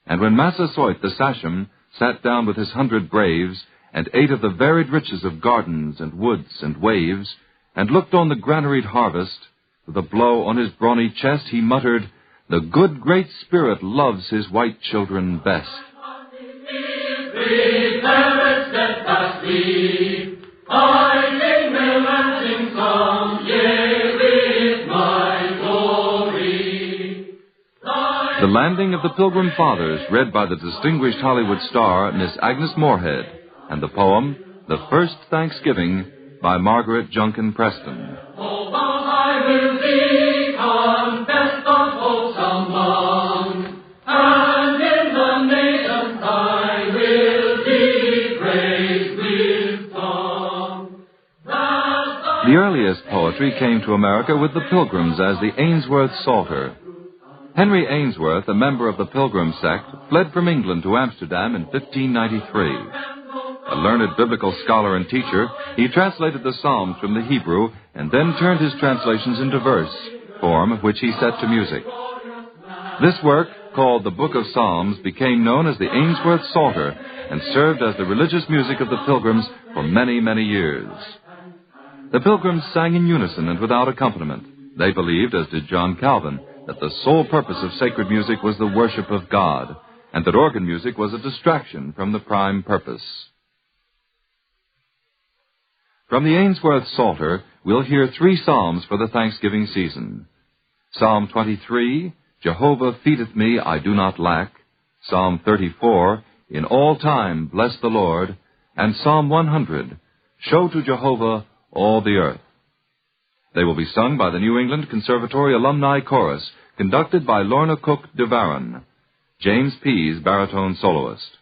M: And when Massasoit the sachem sat down with his 100 braves, and ate of the varied riches of gardens and woods and waves, and looked on the granaried harvest, with a blow on his brawny chest he muttered, "The good Great Spirit loves his white children best."
N: I sing the lasting song, yea, with my
M: The Landing of the Pilgrim Fathers, read by the distinguished Hollywood star, Miss Agnes Moorehead, and the poem, The First Thanksgiving, by Margaret Junkin Preston.
N: Oh, I will thee confess the wholesome one, and in the nations I will thee praise with song.
M: The earliest poetry came to America with the Pilgrims as the Ainsworth Psalter. Henry Ainsworth, a member of the Pilgrim sect, fled from England to Amsterdam in 1593. A learned biblical scholar and teacher, he translated the Psalms from the Hebrew and then turned his translations into verse, form which he set to music. This work, called the Book of Psalms, became known as the Ainsworth Psalter and served as the religious music of the Pilgrims for many, many years. The Pilgrims sang in unison and without accompaniment. They believed, as did John Calvin, that the sole purpose of sacred music was the worship of God, and that organ music was a distraction from the prime purpose. From the Ainsworth Psalter, we'll hear 3 psalms for the Thanksgiving season. Psalm 23, Jehovah feedeth me, I do not lack. Psalm 34, In all time bless the Lord. And Psalm 100, Show to Jehovah all the earth. They will be sung by the New England Conservatory Alumni Chorus, conducted by Lorna Cook de Varon. James Pease, baritone soloist.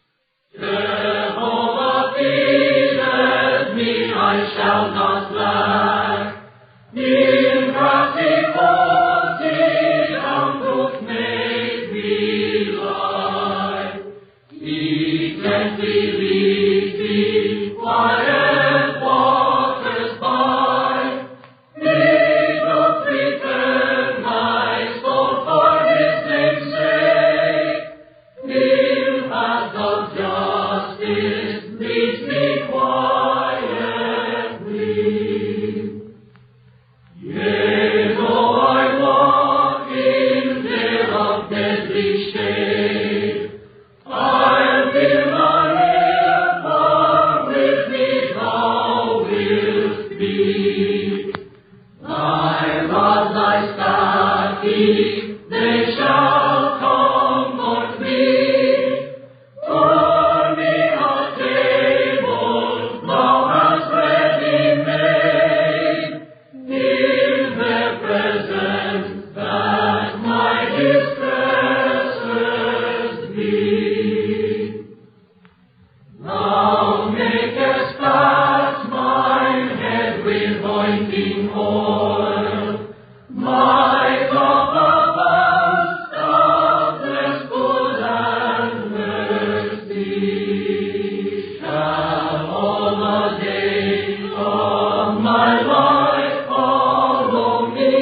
N: Jehovah feedeth me, I shall not lack. In grassy folds he down doth make me lie. He gently leads me, quiet waters by. He doth prepare my soul for his name's sake. In paths of justice leads me quietly. Yea, though I walk in vale of deadly shade, I'll fear none ill, for with me thou wilt be. Thy rod, thy staff, they shall comfort me. For me a table thou hast ready made, in their presence that my distressors be. Thou makest fat mine head with ointing oil, my cup abounds of blessed good and mercy. Shall all the days of my life follow me,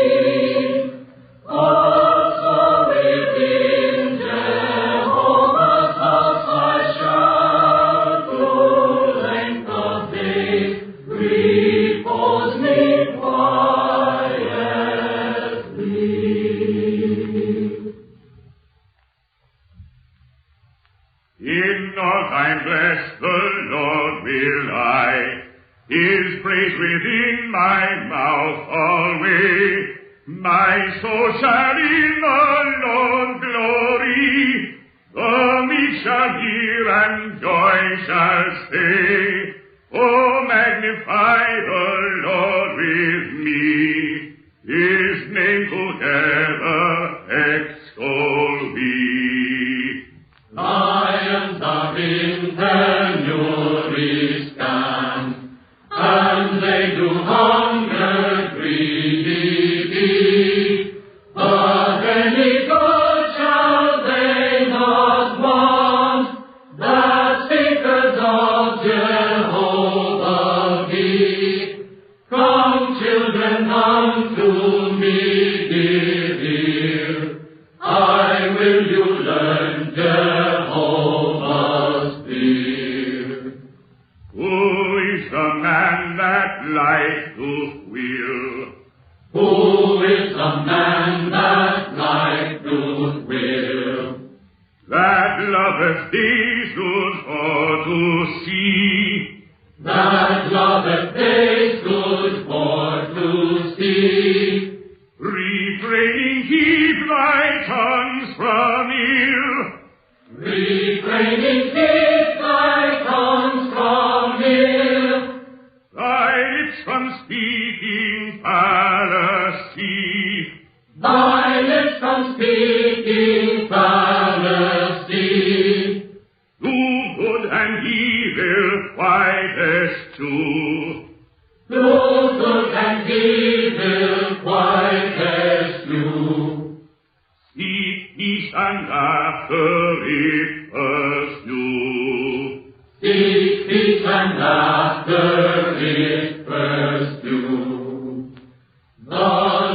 N: also within Jehovah's house I shall through length of days repose me quietly.
P: In all time bless the Lord will I, His praise within my mouth always. My soul shall in the Lord glory, the meek shall hear and joy shall say, Oh, magnify the Lord with me, His name together extol we.
N: Lions are in penury stand, and they do hunger greedy be. But any good shall they not want, that seekers of Jehovah be. Come, children, unto me, give ear. I will you learn Jehovah's fear.
P: Who is the man that life doth will?
N: Who is the man that life doth will?
P: That loveth days good for to see.
N: That loveth days good for to see.
P: Refraining, keep thy tongues from ill.
N: Refraining, keep thy tongues from ill.
P: Thy lips from speaking fallacy.
N: Thy lips from speaking fallacy.
P: Do good and evil quietest two.
N: Do good and evil quietest you.
P: Seek peace and after it pursue.
N: Seek peace and after it pursue. The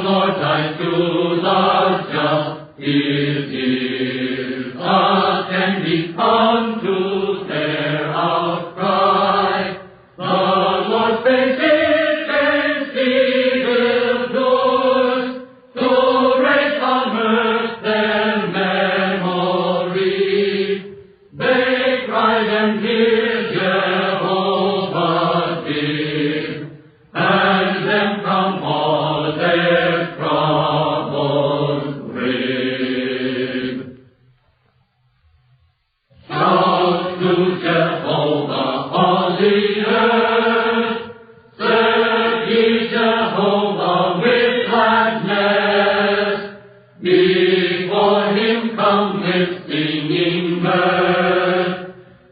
N: Lord thy schools are just his ears. Attend thee unto their outcry. The Lord's face is against evil doers, to raise on earth their memory. They cried and hear Jehovah did, and them from all their troubles rid. Shout to Jehovah on the earth, serve ye Jehovah with gladness, before him come with singing mirth.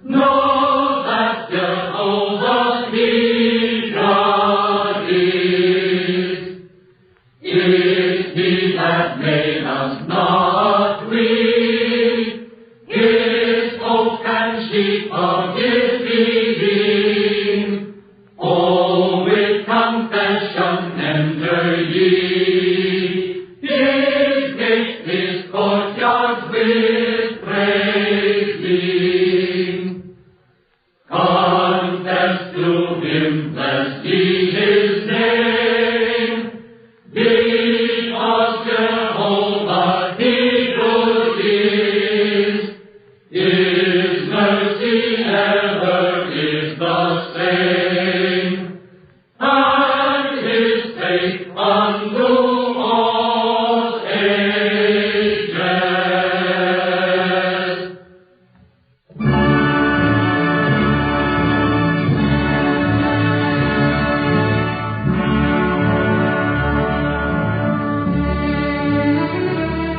N: Know that Jehovah he God is. Is he that made us not we? His oak and sheep of his feeding. Oh, with confession enter ye. His gates, his courtyards with praising. Confess to him, bless ye his name. Because Jehovah he good is. His mercy ever is the same, and his faith unto all ages.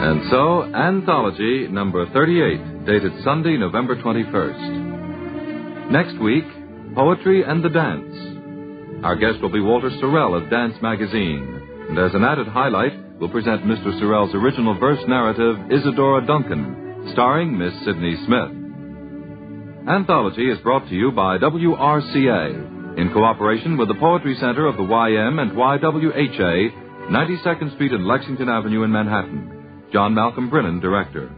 M: And so, Anthology number 38, dated Sunday, November 21st. Next week, Poetry and the Dance. Our guest will be Walter Sorrell of Dance Magazine. And as an added highlight, we'll present Mr. Sorrell's original verse narrative, Isadora Duncan, starring Miss Sidney Smith. Anthology is brought to you by WRCA, in cooperation with the Poetry Center of the YM and YWHA, 92nd Street and Lexington Avenue in Manhattan. John Malcolm Brennan, director.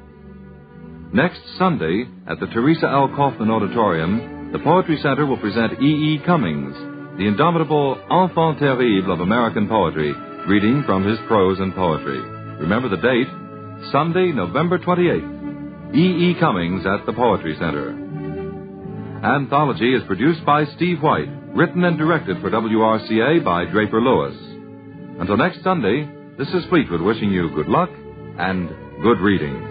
M: Next Sunday, at the Teresa L. Kaufman Auditorium, the Poetry Center will present E. E. Cummings, the indomitable enfant terrible of American poetry, reading from his prose and poetry. Remember the date, Sunday, November 28th. E. E. Cummings at the Poetry Center. Anthology is produced by Steve White, written and directed for WRCA by Draper Lewis. Until next Sunday, this is Fleetwood wishing you good luck and good reading.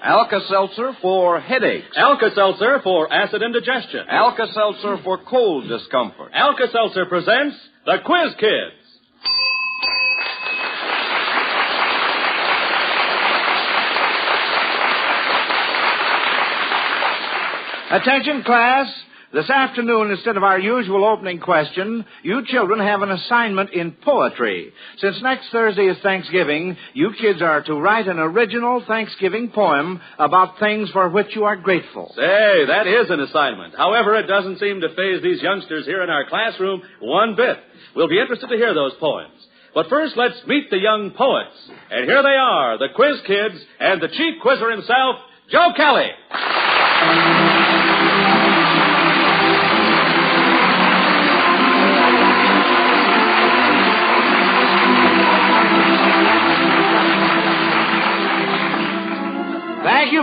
Q: Alka-Seltzer for headaches.
R: Alka-Seltzer for acid indigestion.
Q: Alka-Seltzer for cold discomfort.
R: Alka-Seltzer presents the Quiz Kids.
S: Attention, class. This afternoon, instead of our usual opening question, you children have an assignment in poetry. Since next Thursday is Thanksgiving, you kids are to write an original Thanksgiving poem about things for which you are grateful.
R: Say, that is an assignment. However, it doesn't seem to faze these youngsters here in our classroom one bit. We'll be interested to hear those poems. But first, let's meet the young poets. And here they are, the Quiz Kids and the chief quizzer himself, Joe Kelly.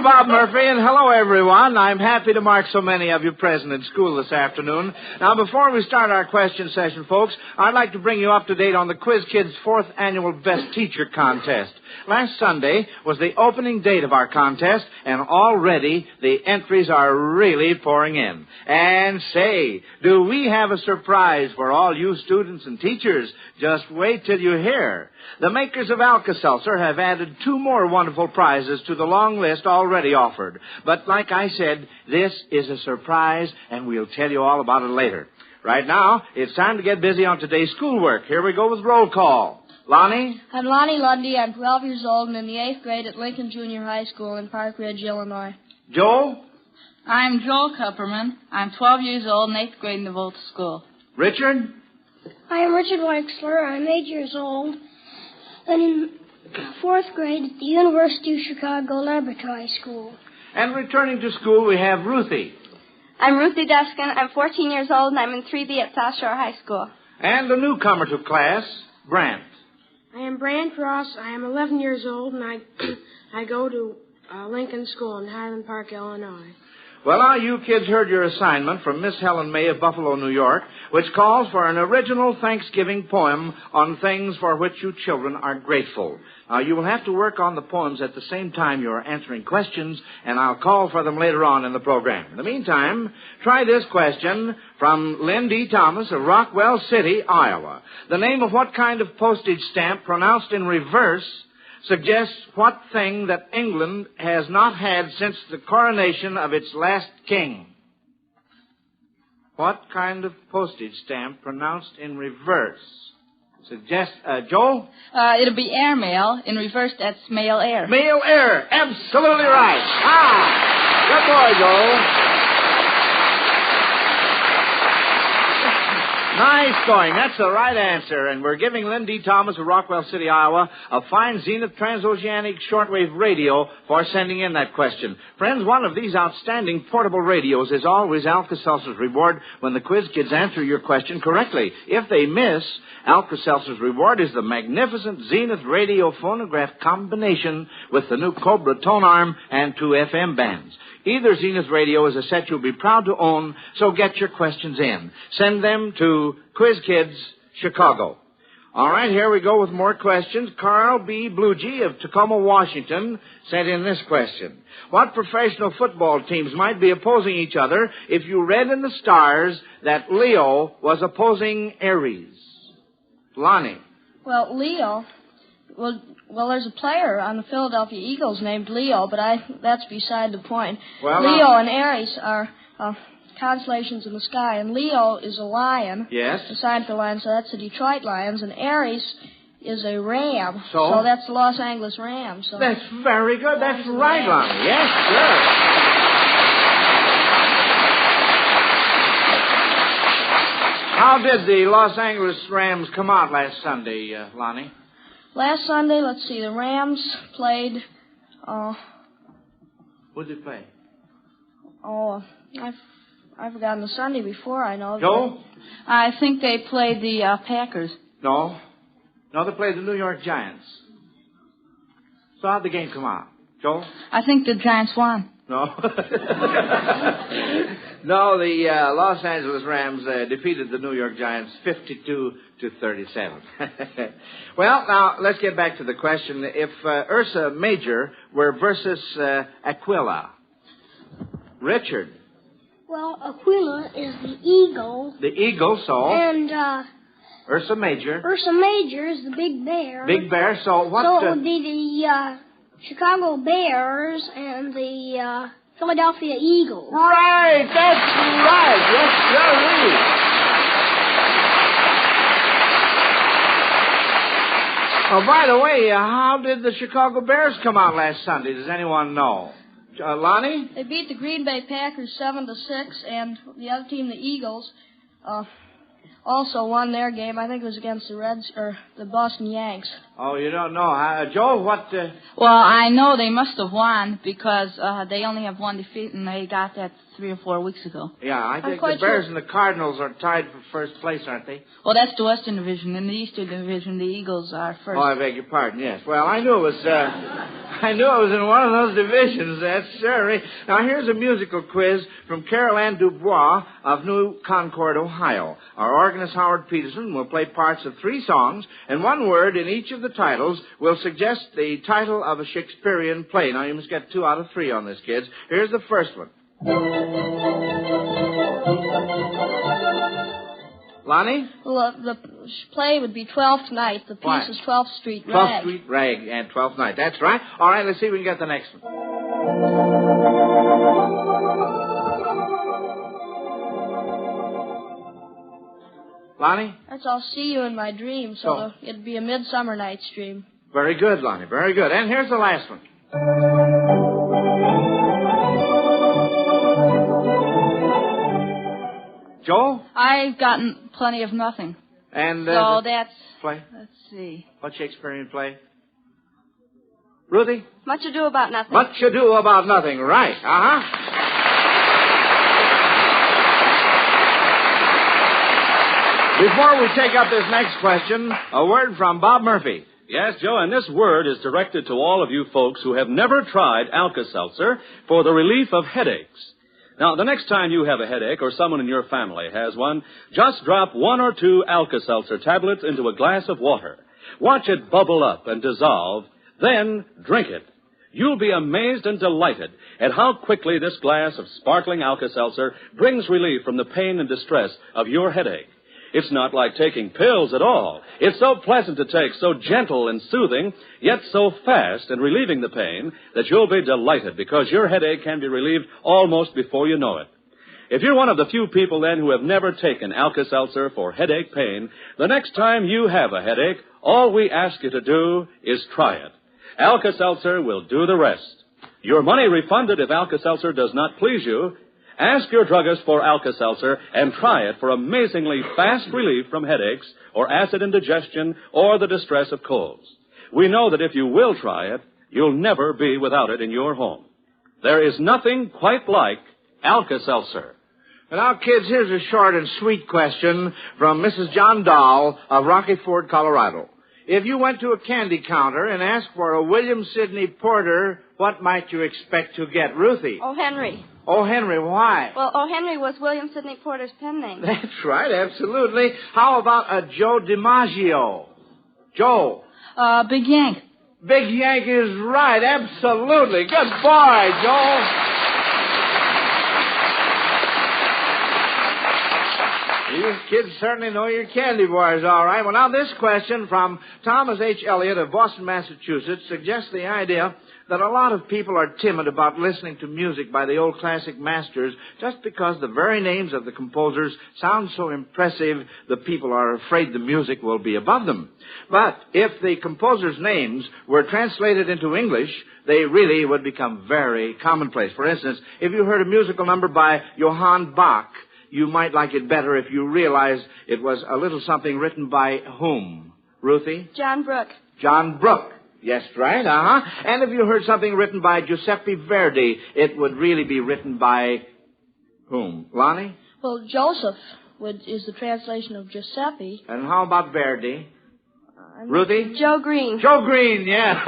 S: Bob Murphy, and hello, everyone. I'm happy to mark so many of you present in school this afternoon. Now, before we start our question session, folks, I'd like to bring you up to date on the Quiz Kids' 4th Annual Best Teacher Contest. Last Sunday was the opening date of our contest, and already the entries are really pouring in. And say, do we have a surprise for all you students and teachers? Just wait till you hear. The makers of Alka-Seltzer have added 2 more wonderful prizes to the long list already offered. But like I said, this is a surprise, and we'll tell you all about it later. Right now, it's time to get busy on today's schoolwork. Here we go with roll call. Lonnie?
T: I'm Lonnie Lundy. I'm 12 years old and in the 8th grade at Lincoln Junior High School in Park Ridge, Illinois.
S: Joel?
U: I'm Joel Kupperman. I'm 12 years old and 8th grade in the Volta School.
S: Richard?
V: I'm Richard Weixler. I'm 8 years old and in 4th grade at the University of Chicago Laboratory School.
S: And returning to school, we have Ruthie.
W: I'm Ruthie Deskin. I'm 14 years old, and I'm in 3B at South Shore High School.
S: And a newcomer to class, Brant.
X: I am Brant Ross. I am 11 years old, and I go to Lincoln School in Highland Park, Illinois.
S: Well, now you kids heard your assignment from Miss Helen May of Buffalo, New York, which calls for an original Thanksgiving poem on things for which you children are grateful. You will have to work on the poems at the same time you are answering questions, and I'll call for them later on in the program. In the meantime, try this question from Lynn D. Thomas of Rockwell City, Iowa. The name of what kind of postage stamp pronounced in reverse suggests what thing that England has not had since the coronation of its last king? What kind of postage stamp pronounced in reverse? Suggest, Joel?
U: It'll be airmail. In reverse, that's mail air.
S: Mail air. Absolutely right. Good boy, Joel. Nice going. That's the right answer. And we're giving Lynn D. Thomas of Rockwell City, Iowa, a fine Zenith transoceanic shortwave radio for sending in that question. Friends, one of these outstanding portable radios is always Alka-Seltzer's reward when the quiz kids answer your question correctly. If they miss, Alka-Seltzer's reward is the magnificent Zenith radio phonograph combination with the new Cobra tone arm and 2 FM bands. Either Zenith radio is a set you'll be proud to own, so get your questions in. Send them to Quiz Kids, Chicago. All right, here we go with more questions. Carl B. Bluegee of Tacoma, Washington, sent in this question. What professional football teams might be opposing each other if you read in the stars that Leo was opposing Aries? Lonnie.
T: Well, Leo... Well, there's a player on the Philadelphia Eagles named Leo, but that's beside the point.
S: Well,
T: Leo and Aries are constellations in the sky, and Leo is a lion.
S: Yes.
T: A sign for lion, so that's the Detroit Lions, and Aries is a ram.
S: So
T: that's the Los Angeles Rams. So
S: that's very good. That's right, Lonnie. Yes, sir. How did the Los Angeles Rams come out last Sunday, Lonnie?
T: Last Sunday, let's see, the Rams played,
S: Who did they play?
T: I've forgotten the Sunday before, I know.
S: Joe?
U: I think they played the Packers.
S: No, they played the New York Giants. So how'd the game come out? Joe?
U: I think the Giants won.
S: No. No, the Los Angeles Rams defeated the New York Giants 52-37. Well, now, let's get back to the question. If Ursa Major were versus Aquila, Richard.
V: Well, Aquila is the eagle.
S: The eagle, so?
V: And,
S: Ursa Major.
V: Ursa Major is the big bear.
S: Big bear, so what?
V: So it would be the Chicago Bears and the Philadelphia Eagles.
S: Right, that's right. Yes, sir. Oh, by the way, how did the Chicago Bears come out last Sunday? Does anyone know? Lonnie?
T: They beat the Green Bay Packers 7-6, and the other team, the Eagles, also won their game. I think it was against the Reds or the Boston Yanks.
S: Oh, you don't know. Joe, what...
U: Well, I know they must have won because they only have one defeat, and they got that 3 or 4 weeks ago.
S: Yeah, I think the Bears and the Cardinals are tied for first place, aren't they?
U: Well, that's the Western Division. In the Eastern Division, the Eagles are first.
S: Oh, I beg your pardon, yes. Well, I knew it was... I knew it was in one of those divisions, that's sure. Now, here's a musical quiz from Carol Ann Dubois of New Concord, Ohio. Our organist, Howard Peterson, will play parts of 3 songs, and one word in each of the titles will suggest the title of a Shakespearean play. Now, you must get 2 out of 3 on this, kids. Here's the first one. Lonnie?
T: Well, the play would be 12th Night. The piece
S: Why?
T: is 12th Street Rag.
S: 12th Street Rag and 12th Night. That's right. All right, let's see if we can get the next one. Lonnie?
T: That's I'll See You in My Dream, so it'd be A Midsummer Night's Dream.
S: Very good, Lonnie. Very good. And here's the last one. Joel?
U: I've gotten Plenty of Nothing.
S: And
U: so that's...
S: Play?
U: Let's see.
S: What Shakespearean play? Ruthie?
W: Much Ado About Nothing.
S: Much Ado About Nothing. Right. Uh-huh. Before we take up this next question, a word from Bob Murphy.
R: Yes, Joe, and this word is directed to all of you folks who have never tried Alka-Seltzer for the relief of headaches. Now, the next time you have a headache or someone in your family has one, just drop 1 or 2 Alka-Seltzer tablets into a glass of water. Watch it bubble up and dissolve, then drink it. You'll be amazed and delighted at how quickly this glass of sparkling Alka-Seltzer brings relief from the pain and distress of your headache. It's not like taking pills at all. It's so pleasant to take, so gentle and soothing, yet so fast and relieving the pain that you'll be delighted because your headache can be relieved almost before you know it. If you're one of the few people then who have never taken Alka-Seltzer for headache pain, the next time you have a headache, all we ask you to do is try it. Alka-Seltzer will do the rest. Your money refunded if Alka-Seltzer does not please you. Ask your druggist for Alka-Seltzer and try it for amazingly fast relief from headaches or acid indigestion or the distress of colds. We know that if you will try it, you'll never be without it in your home. There is nothing quite like Alka-Seltzer.
S: And now, kids, here's a short and sweet question from Mrs. John Dahl of Rocky Ford, Colorado. If you went to a candy counter and asked for a William Sidney Porter, what might you expect to get, Ruthie?
W: O. Henry.
S: O. Henry, why?
W: Well, O. Henry was William Sidney Porter's pen name.
S: That's right, absolutely. How about a Joe DiMaggio? Joe?
U: Big Yank.
S: Big Yank is right, absolutely. Good boy, Joe. You kids certainly know your candy bars, all right. Well, now this question from Thomas H. Elliott of Boston, Massachusetts, suggests the idea that a lot of people are timid about listening to music by the old classic masters just because the very names of the composers sound so impressive the people are afraid the music will be above them. But if the composers' names were translated into English, they really would become very commonplace. For instance, if you heard a musical number by Johann Bach, you might like it better if you realized it was a little something written by whom? Ruthie?
W: John Brooke.
S: John Brooke. Yes, right, uh-huh. And if you heard something written by Giuseppe Verdi, it would really be written by whom? Lonnie?
T: Well, Joseph is the translation of Giuseppe.
S: And how about Verdi? Ruthie?
W: Joe Green.
S: Joe Green, yeah.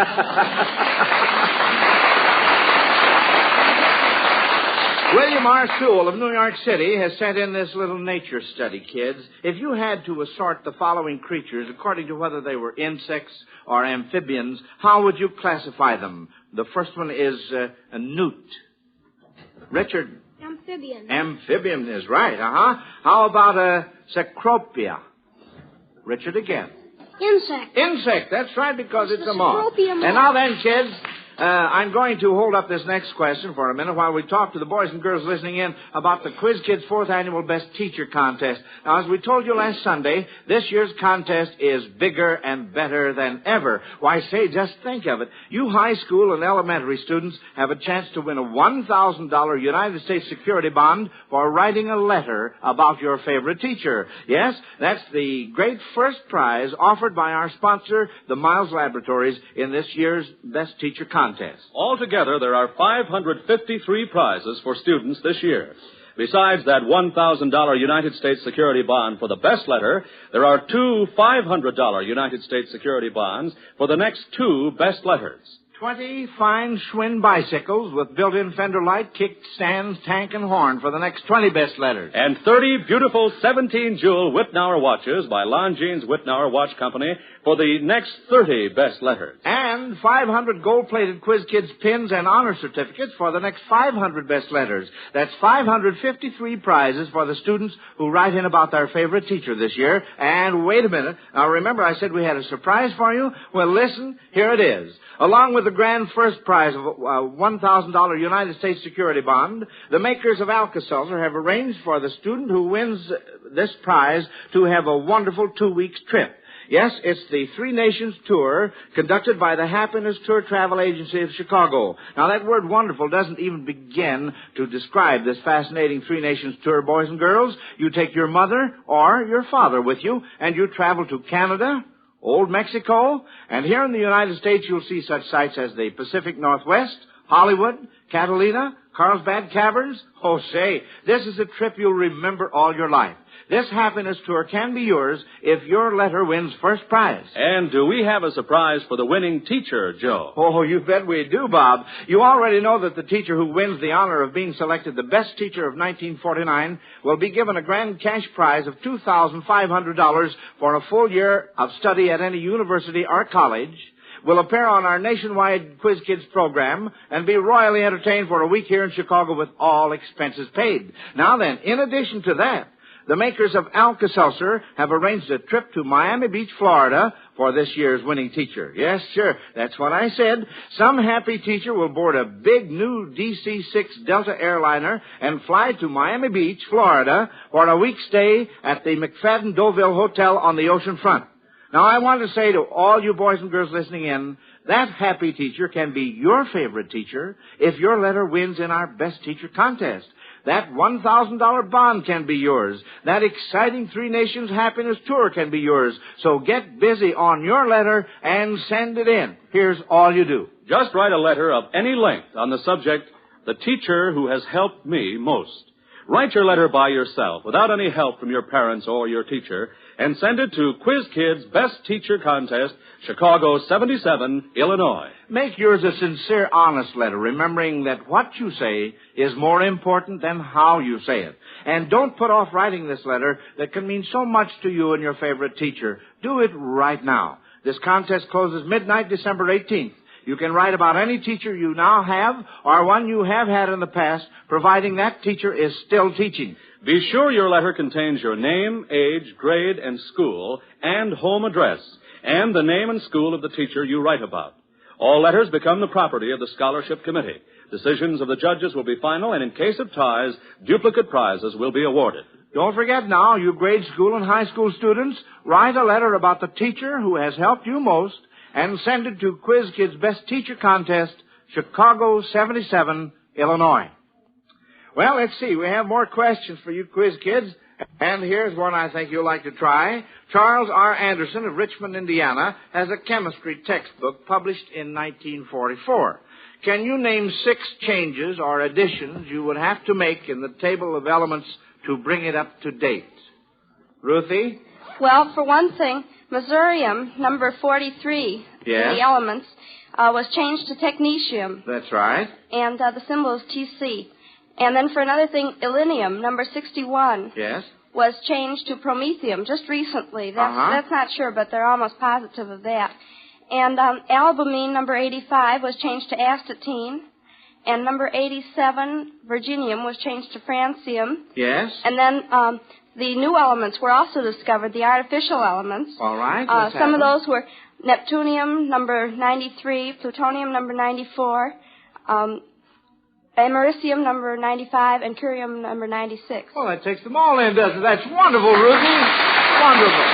S: William R. Sewell of New York City has sent in this little nature study, kids. If you had to assort the following creatures according to whether they were insects or amphibians, how would you classify them? The first one is a newt. Richard?
V: Amphibian.
S: Amphibian is right, uh-huh. How about a Cecropia? Richard again.
V: Insect.
S: Insect, that's right, because it's a moth.
V: Cecropia moth.
S: And now then, kids, I'm going to hold up this next question for a minute while we talk to the boys and girls listening in about the Quiz Kids' 4th Annual Best Teacher Contest. Now, as we told you last Sunday, this year's contest is bigger and better than ever. Why, say, just think of it. You high school and elementary students have a chance to win a $1,000 United States security bond for writing a letter about your favorite teacher. Yes, that's the great first prize offered by our sponsor, the Miles Laboratories, in this year's Best Teacher Contest.
R: Altogether, there are 553 prizes for students this year. Besides that $1,000 United States security bond for the best letter, there are 2 $500 United States security bonds for the next 2 best letters.
S: 20 fine Schwinn bicycles with built-in fender light, kick stands, tank, and horn for the next 20 best letters.
R: And 30 beautiful 17-jewel Wittnauer watches by Longines Wittnauer Watch Company for the next 30 best letters.
S: And 500 gold-plated Quiz Kids pins and honor certificates for the next 500 best letters. That's 553 prizes for the students who write in about their favorite teacher this year. And wait a minute. Now, remember I said we had a surprise for you? Well, listen, here it is. Along with the grand first prize of a $1,000 United States security bond, the makers of Alka-Seltzer have arranged for the student who wins this prize to have a wonderful 2-week trip. Yes, it's the Three Nations Tour conducted by the Happiness Tour Travel Agency of Chicago. Now, that word wonderful doesn't even begin to describe this fascinating Three Nations Tour, boys and girls. You take your mother or your father with you, and you travel to Canada, Old Mexico, and here in the United States you'll see such sites as the Pacific Northwest, Hollywood, Catalina, Carlsbad Caverns. Oh, say, this is a trip you'll remember all your life. This happiness tour can be yours if your letter wins first prize.
R: And do we have a surprise for the winning teacher, Joe?
S: Oh, you bet we do, Bob. You already know that the teacher who wins the honor of being selected the best teacher of 1949 will be given a grand cash prize of $2,500 for a full year of study at any university or college, will appear on our nationwide Quiz Kids program, and be royally entertained for a week here in Chicago with all expenses paid. Now then, in addition to that, the makers of Alka-Seltzer have arranged a trip to Miami Beach, Florida, for this year's winning teacher. Yes, sure, that's what I said. Some happy teacher will board a big new DC-6 Delta airliner and fly to Miami Beach, Florida, for a week's stay at the McFadden Deauville Hotel on the ocean front. Now, I want to say to all you boys and girls listening in, that happy teacher can be your favorite teacher if your letter wins in our Best Teacher Contest. That $1,000 bond can be yours. That exciting Three Nations Happiness Tour can be yours. So get busy on your letter and send it in. Here's all you do.
R: Just write a letter of any length on the subject, "The Teacher Who Has Helped Me Most." Write your letter by yourself, without any help from your parents or your teacher, and send it to Quiz Kids Best Teacher Contest, Chicago 77, Illinois.
S: Make yours a sincere, honest letter, remembering that what you say is more important than how you say it. And don't put off writing this letter that can mean so much to you and your favorite teacher. Do it right now. This contest closes midnight, December 18th. You can write about any teacher you now have or one you have had in the past, providing that teacher is still teaching.
R: Be sure your letter contains your name, age, grade, and school, and home address, and the name and school of the teacher you write about. All letters become the property of the Scholarship Committee. Decisions of the judges will be final, and in case of ties, duplicate prizes will be awarded.
S: Don't forget now, you grade school and high school students, write a letter about the teacher who has helped you most, and send it to Quiz Kids Best Teacher Contest, Chicago 77, Illinois. Well, let's see. We have more questions for you Quiz Kids. And here's one I think you'll like to try. Charles R. Anderson of Richmond, Indiana, has a chemistry textbook published in 1944. Can you name 6 changes or additions you would have to make in the table of elements to bring it up to date? Ruthie?
W: Well, for one thing, Missourium, number 43,
S: Yes.
W: in the elements, was changed to technetium.
S: That's right.
W: And the symbol is TC. And then for another thing, illinium, number 61,
S: Yes.
W: was changed to promethium just recently. That's not sure, but they're almost positive of that. And albumine, number 85, was changed to astatine. And number 87, virginium, was changed to francium.
S: Yes.
W: And then the new elements were also discovered, the artificial elements.
S: All right.
W: Some of those were neptunium, number 93, plutonium, number 94, americium, number 95, and curium, number 96.
S: Well, that takes them all in, doesn't it? That's wonderful, Ruthie. Wonderful.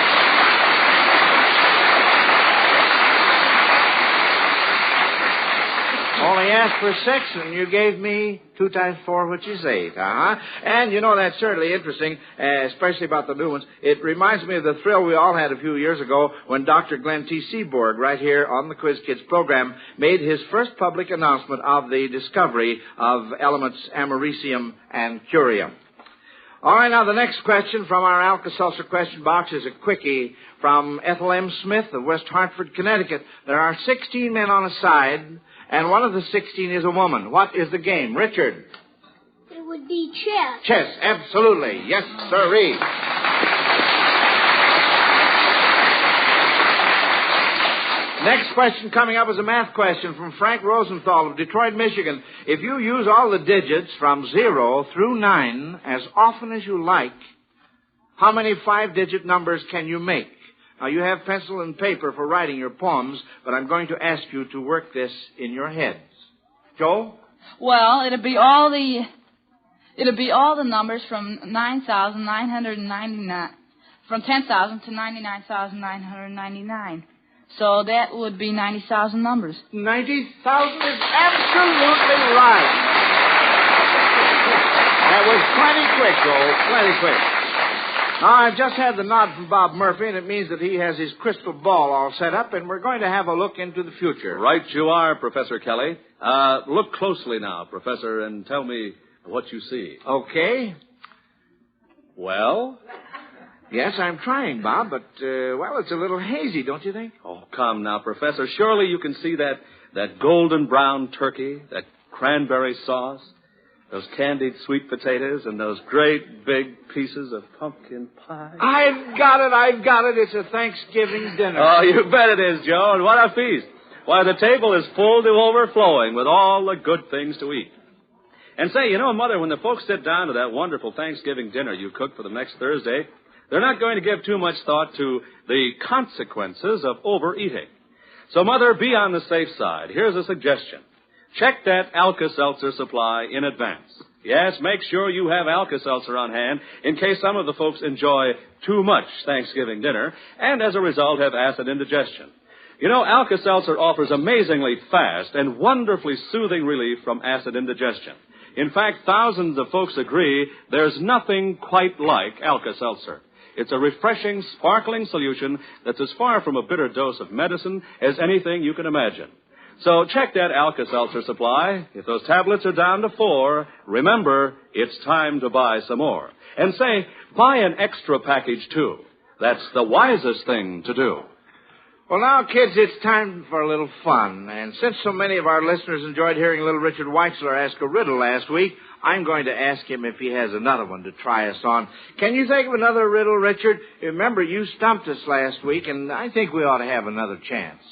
S: Only asked for 6, and you gave me 2 times 4, which is 8. And, that's certainly interesting, especially about the new ones. It reminds me of the thrill we all had a few years ago when Dr. Glenn T. Seaborg, right here on the Quiz Kids program, made his first public announcement of the discovery of elements americium and curium. All right, now the next question from our Alka-Seltzer question box is a quickie from Ethel M. Smith of West Hartford, Connecticut. There are 16 men on a side, and one of the 16 is a woman. What is the game? Richard?
V: It would be chess.
S: Chess, absolutely. Yes, sirree. Next question coming up is a math question from Frank Rosenthal of Detroit, Michigan. If you use all the digits from 0 through 9 as often as you like, how many 5-digit numbers can you make? Now, you have pencil and paper for writing your poems, but I'm going to ask you to work this in your heads. Joe?
U: Well, it'll be all the numbers from 9,999, from 10,000 to 99,999. So that would be 90,000 numbers.
S: 90,000 is absolutely right. That was plenty quick, Joe. Plenty quick. Now, I've just had the nod from Bob Murphy, and it means that he has his crystal ball all set up, and we're going to have a look into the future.
R: Right you are, Professor Kelly. Look closely now, Professor, and tell me what you see.
S: Okay.
R: Well?
S: Yes, I'm trying, Bob, but, it's a little hazy, don't you think?
R: Oh, come now, Professor. Surely you can see that golden brown turkey, that cranberry sauce, those candied sweet potatoes, and those great big pieces of pumpkin pie.
S: I've got it. It's a Thanksgiving dinner.
R: Oh, you bet it is, Joe, and what a feast. Why, the table is full to overflowing with all the good things to eat. And say, Mother, when the folks sit down to that wonderful Thanksgiving dinner you cooked for them next Thursday, they're not going to give too much thought to the consequences of overeating. So, Mother, be on the safe side. Here's a suggestion. Check that Alka-Seltzer supply in advance. Yes, make sure you have Alka-Seltzer on hand in case some of the folks enjoy too much Thanksgiving dinner and, as a result, have acid indigestion. Alka-Seltzer offers amazingly fast and wonderfully soothing relief from acid indigestion. In fact, thousands of folks agree there's nothing quite like Alka-Seltzer. It's a refreshing, sparkling solution that's as far from a bitter dose of medicine as anything you can imagine. So check that Alka-Seltzer supply. If those tablets are down to 4, remember, it's time to buy some more. And say, buy an extra package, too. That's the wisest thing to do.
S: Well, now, kids, it's time for a little fun. And since so many of our listeners enjoyed hearing little Richard Weitzler ask a riddle last week, I'm going to ask him if he has another one to try us on. Can you think of another riddle, Richard? Remember, you stumped us last week, and I think we ought to have another chance.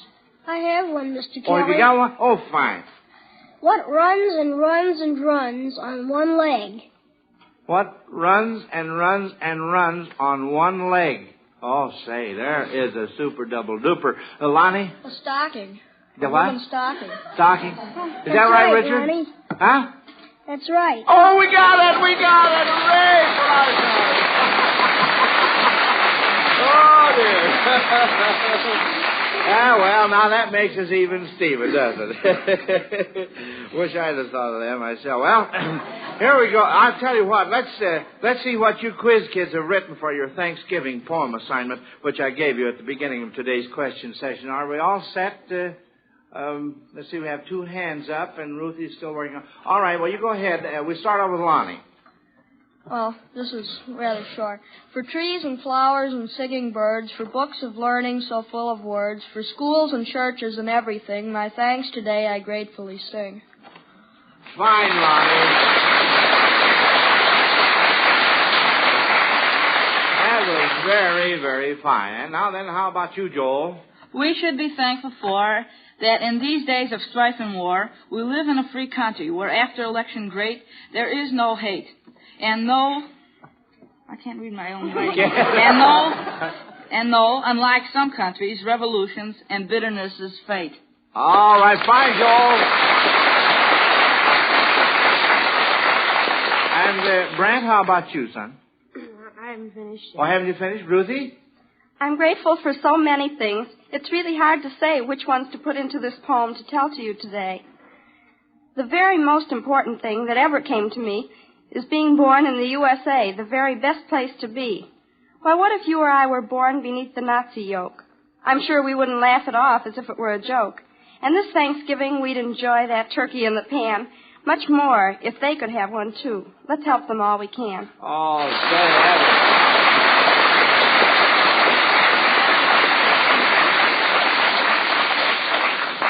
V: I have one, Mr. Kelly.
S: Oh, have you got one? Oh, fine.
V: What runs and runs and runs on one leg?
S: What runs and runs and runs on one leg? Oh, say, there is a super double duper. Lonnie?
T: A stocking.
S: The what?
T: A stocking.
S: Stocking. Is
V: That's
S: that right, Richard?
V: Lonnie.
S: Huh?
V: That's right.
S: Oh, we got it! We got it! Hooray for ourselves! Oh, dear. Well, now that makes us even Steven, doesn't it? Wish I'd have thought of that myself. Well, here we go. I'll tell you what. Let's see what you quiz kids have written for your Thanksgiving poem assignment, which I gave you at the beginning of today's question session. Are we all set? Let's see. We have 2 hands up, and Ruthie's still working on. All right. Well, you go ahead. We start off with Lonnie.
T: Well, this is rather short. For trees and flowers and singing birds, for books of learning so full of words, for schools and churches and everything, my thanks today I gratefully sing.
S: Fine, Lonnie. That was very, very fine. And now then, how about you, Joel?
U: We should be thankful for that in these days of strife and war, we live in a free country where after election great, there is no hate. And no I can't read my own writing. And no, unlike some countries, revolutions and bitterness is fate.
S: All right, fine, Joel. And, Brant, how about you, son?
X: I haven't finished yet.
S: Oh, haven't you finished? Ruthie?
W: I'm grateful for so many things. It's really hard to say which ones to put into this poem to tell to you today. The very most important thing that ever came to me is being born in the USA, the very best place to be. Why, what if you or I were born beneath the Nazi yoke? I'm sure we wouldn't laugh it off as if it were a joke. And this Thanksgiving, we'd enjoy that turkey in the pan much more if they could have one, too. Let's help them all we can.
S: Oh, say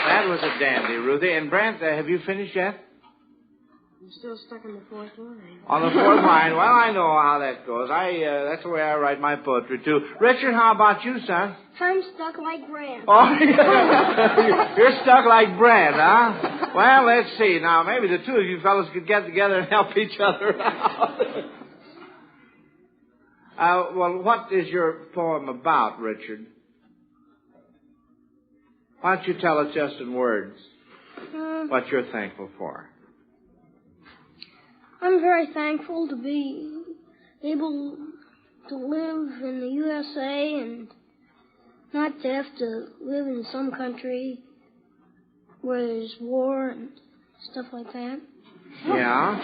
S: that was a dandy, Ruthie. And, Brant, have you finished yet?
X: I'm still stuck on the fourth line.
S: On the fourth line. Well, I know how that goes. That's the way I write my poetry, too. Richard, how about you, son?
V: I'm stuck like Brant.
S: Oh, you're stuck like Brant, huh? Well, let's see. Now, maybe the two of you fellas could get together and help each other out. Well, what is your poem about, Richard? Why don't you tell us just in words what you're thankful for?
V: I'm very thankful to be able to live in the USA and not to have to live in some country where there's war and stuff like that.
S: Yeah.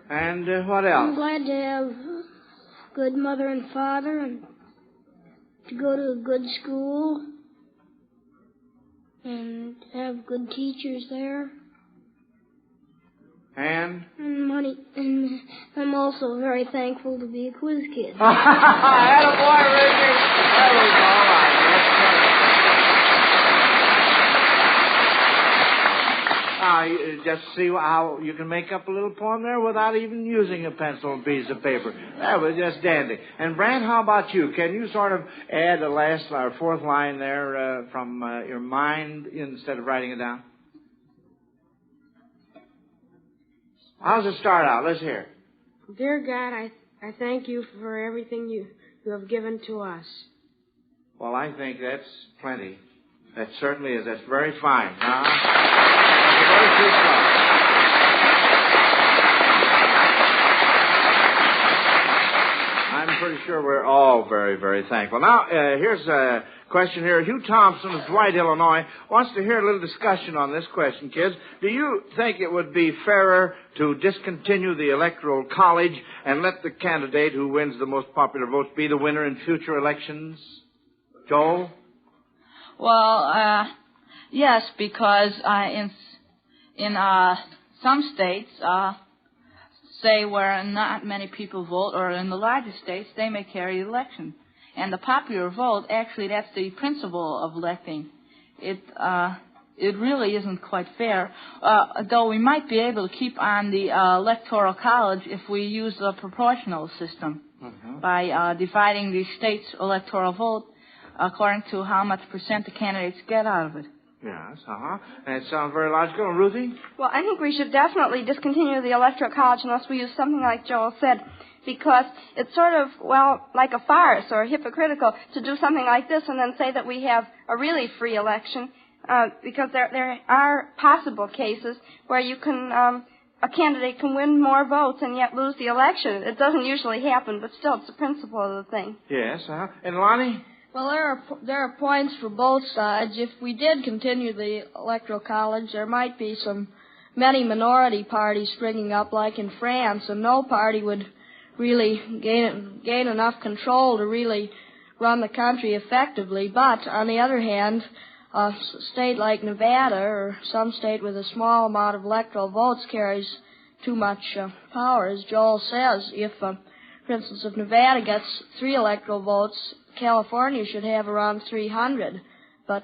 S: And what else?
V: I'm glad to have a good mother and father and to go to a good school and have good teachers there.
S: And
V: money. And I'm also very thankful to be a quiz kid.
S: Attaboy, Richard. That was all right. You just see how you can make up a little poem there without even using a pencil and piece of paper. That was just dandy. And, Brant, how about you? Can you sort of add a last or fourth line there from your mind instead of writing it down? How's it start out? Let's hear it.
X: Dear God, I thank you for everything you have given to us.
S: Well, I think that's plenty. That certainly is. That's very fine. That's a very good job. I'm pretty sure we're all very, very thankful. Now, here's a question here. Hugh Thompson of Dwight, Illinois, wants to hear a little discussion on this question, kids. Do you think it would be fairer to discontinue the Electoral College and let the candidate who wins the most popular votes be the winner in future elections? Joel?
U: Well, yes, because in some states, say where not many people vote, or in the largest states, they may carry the election. And the popular vote, actually, that's the principle of electing. It really isn't quite fair, though we might be able to keep on the Electoral College if we use the proportional system by dividing the state's electoral vote according to how much percent the candidates get out of it.
S: Yes, That sounds very logical. And Ruthie?
W: Well, I think we should definitely discontinue the Electoral College unless we use something like Joel said, because it's sort of, well, like a farce or hypocritical to do something like this and then say that we have a really free election, because there are possible cases where you can, a candidate can win more votes and yet lose the election. It doesn't usually happen, but still, it's the principle of the thing.
S: Yes, And Lonnie?
T: Well, there are points for both sides. If we did continue the Electoral College, there might be many minority parties springing up, like in France, and no party would really gain enough control to really run the country effectively. But on the other hand, a state like Nevada or some state with a small amount of electoral votes carries too much power, as Joel says. If, for instance, if Nevada gets 3 electoral votes, California should have around 300, but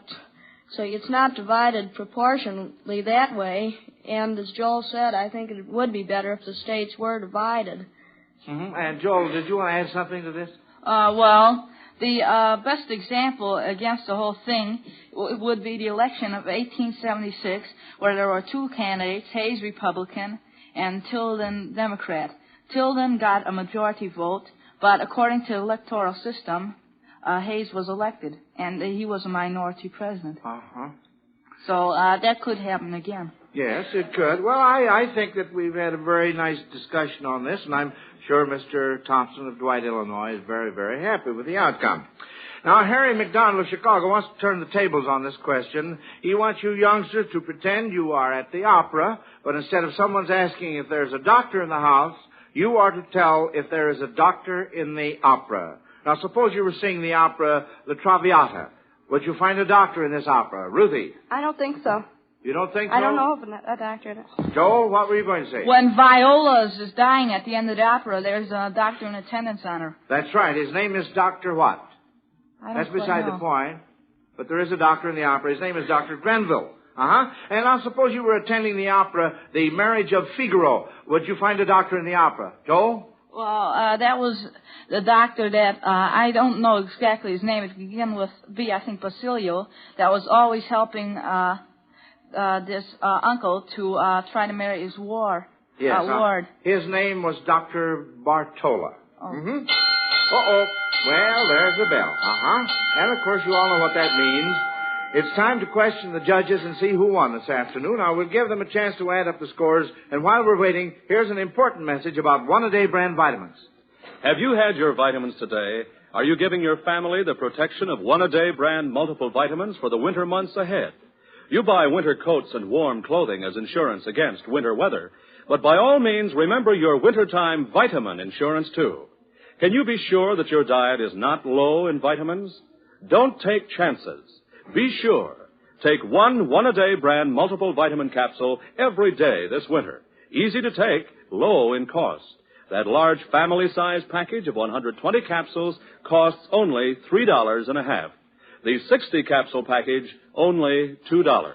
T: so it's not divided proportionally that way. And as Joel said, I think it would be better if the states were divided.
S: And Joel, did you want to add something to this?
U: Well, the best example against the whole thing would be the election of 1876, where there were 2 candidates, Hayes Republican and Tilden Democrat. Tilden got a majority vote, but according to the electoral system, Hayes was elected, and he was a minority president.
S: Uh-huh.
U: So that could happen again.
S: Yes, it could. Well, I think that we've had a very nice discussion on this, and I'm sure Mr. Thompson of Dwight, Illinois, is very, very happy with the outcome. Now, Harry McDonald of Chicago wants to turn the tables on this question. He wants you youngsters to pretend you are at the opera, but instead of someone's asking if there's a doctor in the house, you are to tell if there is a doctor in the opera. Now, suppose you were seeing the opera La Traviata. Would you find a doctor in this opera? Ruthie?
W: I don't think so.
S: You don't think so?
W: I don't know of a doctor in it.
S: Joel, what were you going to say?
U: When Viola is dying at the end of the opera, there's a doctor in attendance on her.
S: That's right. His name is Dr. what? That's beside the point. But there is a doctor in the opera. His name is Dr. Grenville. Uh-huh. And now suppose you were attending the opera, The Marriage of Figaro. Would you find a doctor in the opera? Joel?
U: Well, that was the doctor that, I don't know exactly his name. It began with B, I think Basilio, that was always helping this uncle to try to marry his ward.
S: His name was Dr. Bartola.
U: Oh.
S: Mm-hmm. Uh-oh. Well, there's the bell. Uh-huh. And, of course, you all know what that means. It's time to question the judges and see who won this afternoon. I will give them a chance to add up the scores. And while we're waiting, here's an important message about one-a-day brand vitamins.
R: Have you had your vitamins today? Are you giving your family the protection of one-a-day brand multiple vitamins for the winter months ahead? You buy winter coats and warm clothing as insurance against winter weather. But by all means, remember your wintertime vitamin insurance, too. Can you be sure that your diet is not low in vitamins? Don't take chances. Be sure. Take one-a-day brand multiple vitamin capsule every day this winter. Easy to take, low in cost. That large family-size package of 120 capsules costs only $3.50. The 60-capsule package, only $2.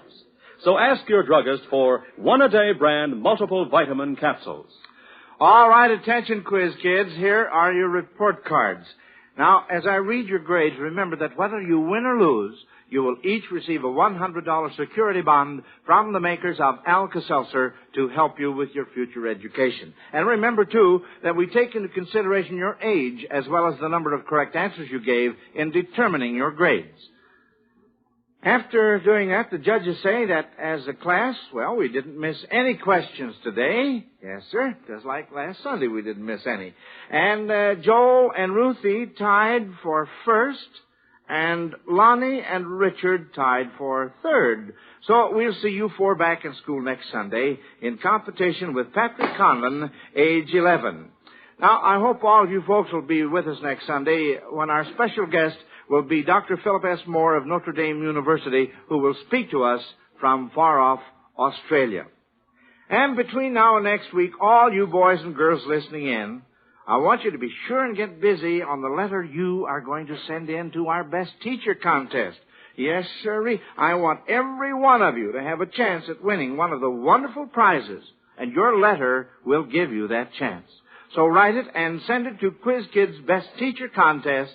R: So ask your druggist for one-a-day brand multiple vitamin capsules.
S: All right, attention, quiz kids. Here are your report cards. Now, as I read your grades, remember that whether you win or lose, you will each receive a $100 security bond from the makers of Alka-Seltzer to help you with your future education. And remember, too, that we take into consideration your age as well as the number of correct answers you gave in determining your grades. After doing that, the judges say that as a class, well, we didn't miss any questions today. Yes, sir. Just like last Sunday, we didn't miss any. And Joel and Ruthie tied for first, and Lonnie and Richard tied for third. So we'll see you four back in school next Sunday in competition with Patrick Conlon, age 11. Now, I hope all of you folks will be with us next Sunday when our special guest will be Dr. Philip S. Moore of Notre Dame University, who will speak to us from far-off Australia. And between now and next week, all you boys and girls listening in, I want you to be sure and get busy on the letter you are going to send in to our Best Teacher contest. Yes, sirree, I want every one of you to have a chance at winning one of the wonderful prizes, and your letter will give you that chance. So write it and send it to Quiz Kids Best Teacher Contest,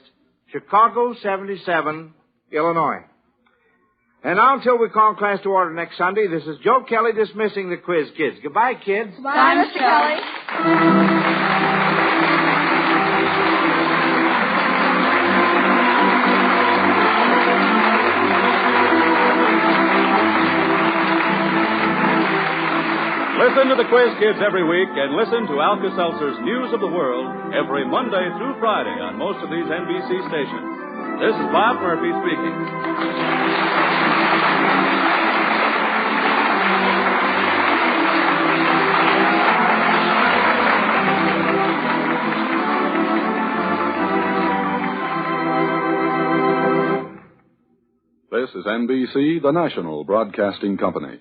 S: Chicago 77, Illinois. And now, until we call class to order next Sunday, this is Joe Kelly dismissing the Quiz Kids. Goodbye, kids.
W: Bye, Mr. Kelly.
R: Listen to the Quiz Kids every week and listen to Alka-Seltzer's News of the World every Monday through Friday on most of these NBC stations. This is Bob Murphy speaking.
A: This is NBC, the national broadcasting company.